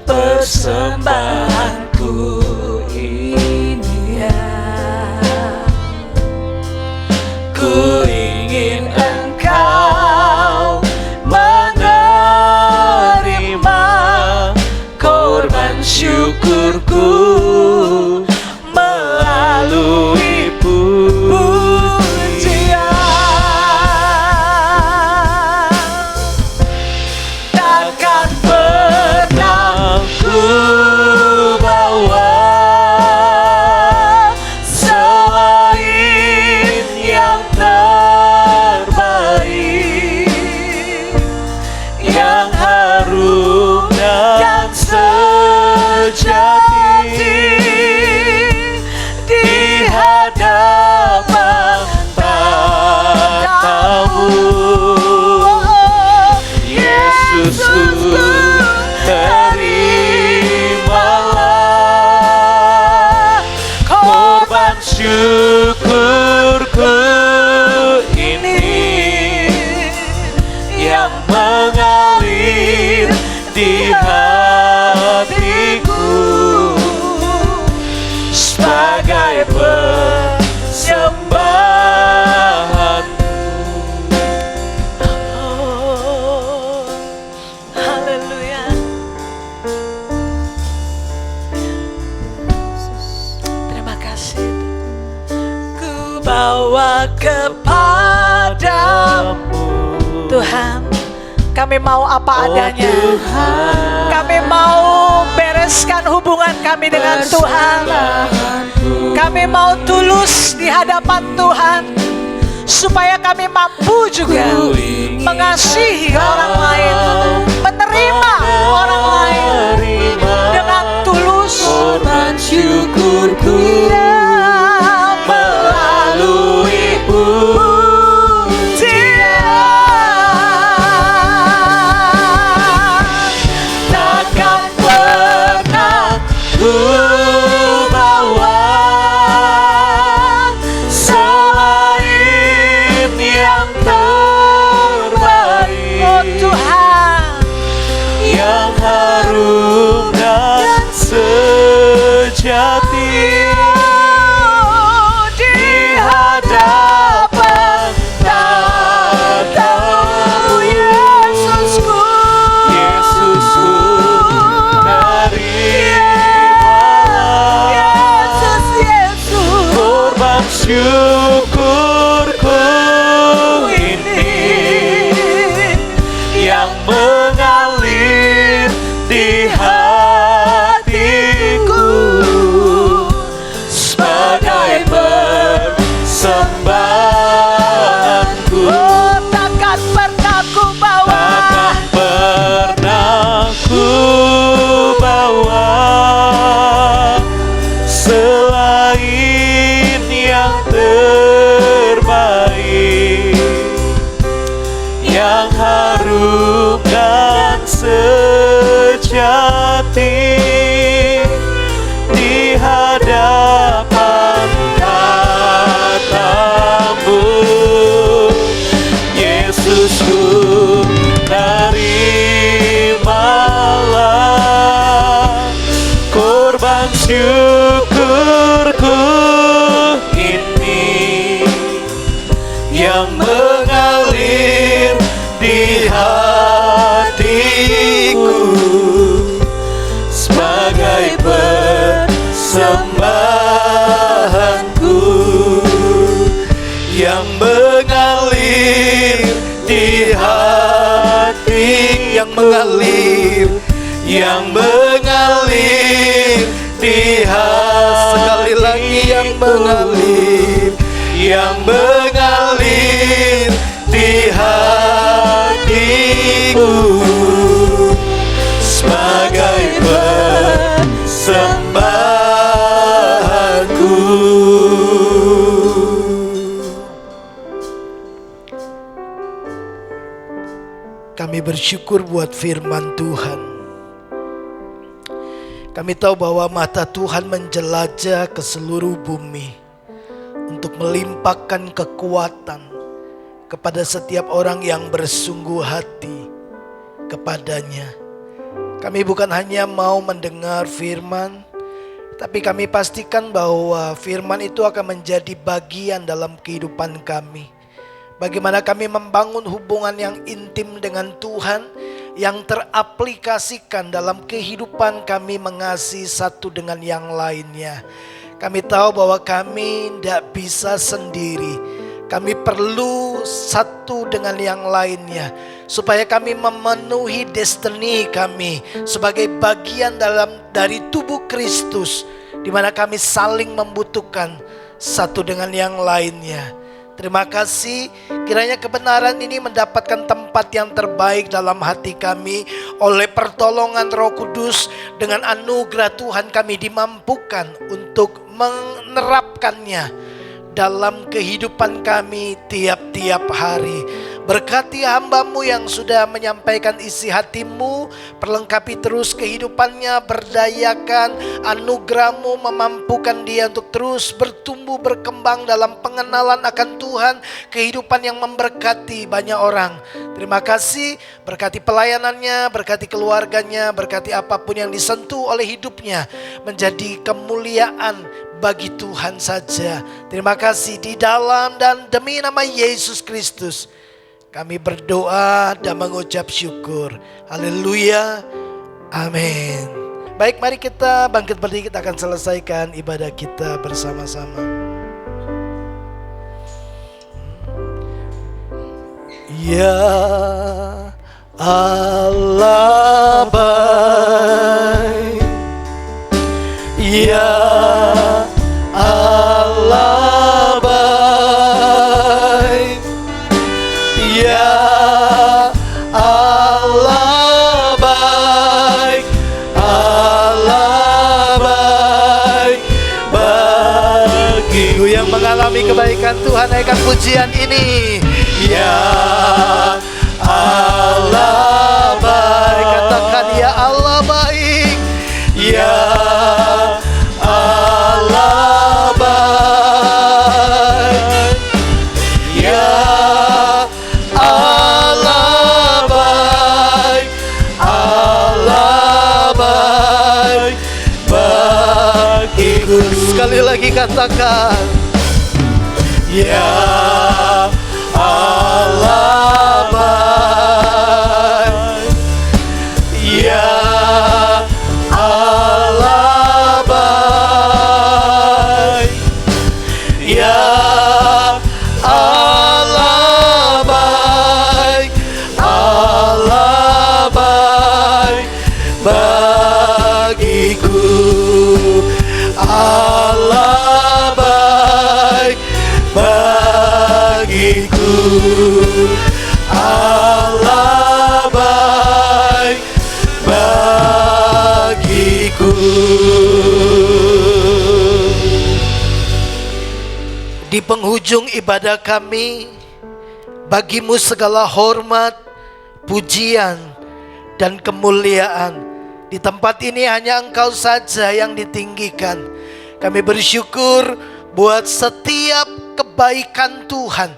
persembahanku ini ya. Ku ingin Engkau menerima korban syukurku melalui pujian. yang mengalir di hatiku sebagai persembahan. Oh, haleluya. Terima kasih. Ku bawa kepadamu Tuhan. Kami mau apa adanya. Kami mau bereskan hubungan kami dengan Tuhan. Kami mau tulus di hadapan Tuhan, supaya kami mampu juga mengasihi orang lain, menerima orang lain dengan tulus. Korban syukurku melalui takkan pernah ku bawa selain yang terbaik. Oh Tuhan, yang harum dan sejati di hadapan tatamu, Yesusku, Yesusku, terimalah Yesus, Yesus, korban syukurku ini yang mengalir di hatiku sebagai persembahanku. oh takkan pernah ku bawa. Takkan pernah ku bawa selain yang terbaik, yang harum dan sejati di hadapan tatamu. Yesusku, terimalah korban syukurku ini yang mengalir di hatiku sebagai persembahanku, yang mengalir di hati, yang mengalir di hati. Sekali lagi, yang mengalir di hatiku sebagai persembahanku. Kami bersyukur buat firman Tuhan. Kami tahu bahwa mata Tuhan menjelajah ke seluruh bumi untuk melimpahkan kekuatan kepada setiap orang yang bersungguh hati kepadanya. Kami bukan hanya mau mendengar firman, tapi kami pastikan bahwa firman itu akan menjadi bagian dalam kehidupan kami. Bagaimana kami membangun hubungan yang intim dengan Tuhan, yang teraplikasikan dalam kehidupan kami mengasihi satu dengan yang lainnya. Kami tahu bahwa kami tidak bisa sendiri. Kami perlu satu dengan yang lainnya, supaya kami memenuhi destiny kami sebagai bagian dari tubuh Kristus, di mana kami saling membutuhkan satu dengan yang lainnya. Terima kasih, kiranya kebenaran ini mendapatkan tempat yang terbaik dalam hati kami oleh pertolongan Roh Kudus. Dengan anugerah Tuhan kami dimampukan untuk menerapkannya dalam kehidupan kami tiap-tiap hari. Berkati hamba-Mu yang sudah menyampaikan isi hati-Mu, perlengkapi terus kehidupannya, berdayakan, anugerah-Mu memampukan dia untuk terus bertumbuh, berkembang dalam pengenalan akan Tuhan, kehidupan yang memberkati banyak orang. Terima kasih, berkati pelayanannya, berkati keluarganya, berkati apapun yang disentuh oleh hidupnya, menjadi kemuliaan bagi Tuhan saja. Terima kasih di dalam dan demi nama Yesus Kristus kami berdoa dan mengucap syukur. Haleluya. Amin. Baik, mari kita bangkit berdiri, kita akan selesaikan ibadah kita bersama-sama. Ya Allah baik, ya Allah baik, ya Allah baik, Allah baik bagiku. Yang mengalami kebaikan Tuhan, naikkan pujian ini. Ya Allah baik, katakan ya Allah baik, ya Allah baik, ya Allah baik, Allah baik bagiku. Sekali lagi katakan, ya Allah baik, ya Allah baik, ya Allah baik, Allah baik bagiku. Allah baik bagiku, Allah baik bagiku. Di penghujung ibadah kami, bagimu segala hormat, pujian, dan kemuliaan. Di tempat ini hanya Engkau saja yang ditinggikan. Kami bersyukur buat setiap kebaikan Tuhan,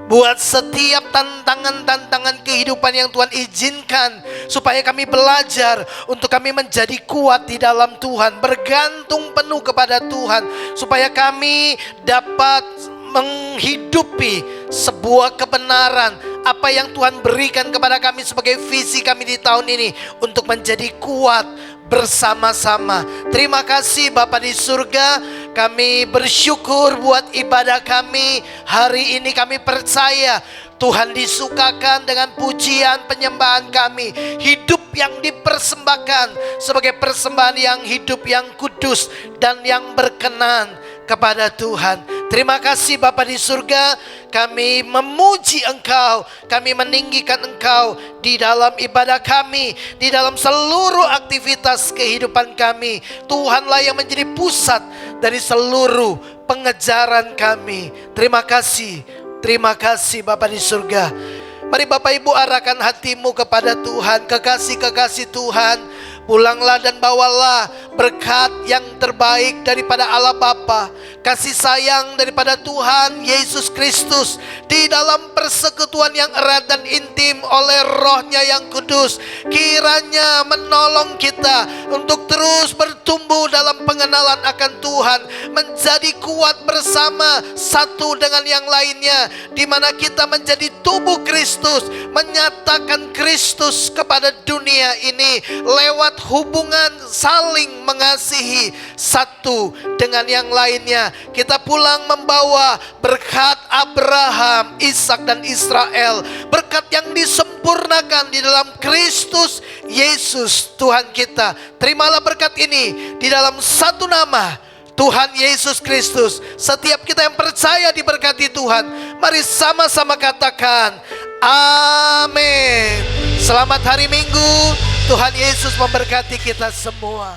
buat setiap tantangan-tantangan kehidupan yang Tuhan izinkan, supaya kami belajar untuk kami menjadi kuat di dalam Tuhan, bergantung penuh kepada Tuhan, supaya kami dapat menghidupi sebuah kebenaran apa yang Tuhan berikan kepada kami sebagai visi kami di tahun ini, untuk menjadi kuat bersama-sama. Terima kasih Bapa di surga, kami bersyukur buat ibadah kami hari ini. Kami percaya Tuhan disukakan dengan pujian penyembahan kami, hidup yang dipersembahkan sebagai persembahan yang hidup, yang kudus, dan yang berkenan kepada Tuhan. Terima kasih Bapa di surga, kami memuji Engkau, kami meninggikan Engkau di dalam ibadah kami, di dalam seluruh aktivitas kehidupan kami. Tuhanlah yang menjadi pusat dari seluruh pengejaran kami. Terima kasih Bapa di surga. Mari Bapak Ibu arahkan hatimu kepada Tuhan, kekasih-kekasih Tuhan. Pulanglah dan bawalah berkat yang terbaik daripada Allah Bapa, kasih sayang daripada Tuhan Yesus Kristus, di dalam persekutuan yang erat dan intim oleh Roh-Nya yang kudus. Kiranya menolong kita untuk terus bertumbuh dalam pengenalan akan Tuhan, menjadi kuat bersama satu dengan yang lainnya, di mana kita menjadi tubuh Kristus, menyatakan Kristus kepada dunia ini lewat hubungan saling mengasihi satu dengan yang lainnya. Kita pulang membawa berkat Abraham, Ishak, dan Israel, berkat yang disempurnakan di dalam Kristus Yesus Tuhan kita. Terimalah berkat ini di dalam satu nama, Tuhan Yesus Kristus. Setiap kita yang percaya diberkati Tuhan, mari sama-sama katakan amin. Selamat hari Minggu. Tuhan Yesus memberkati kita semua.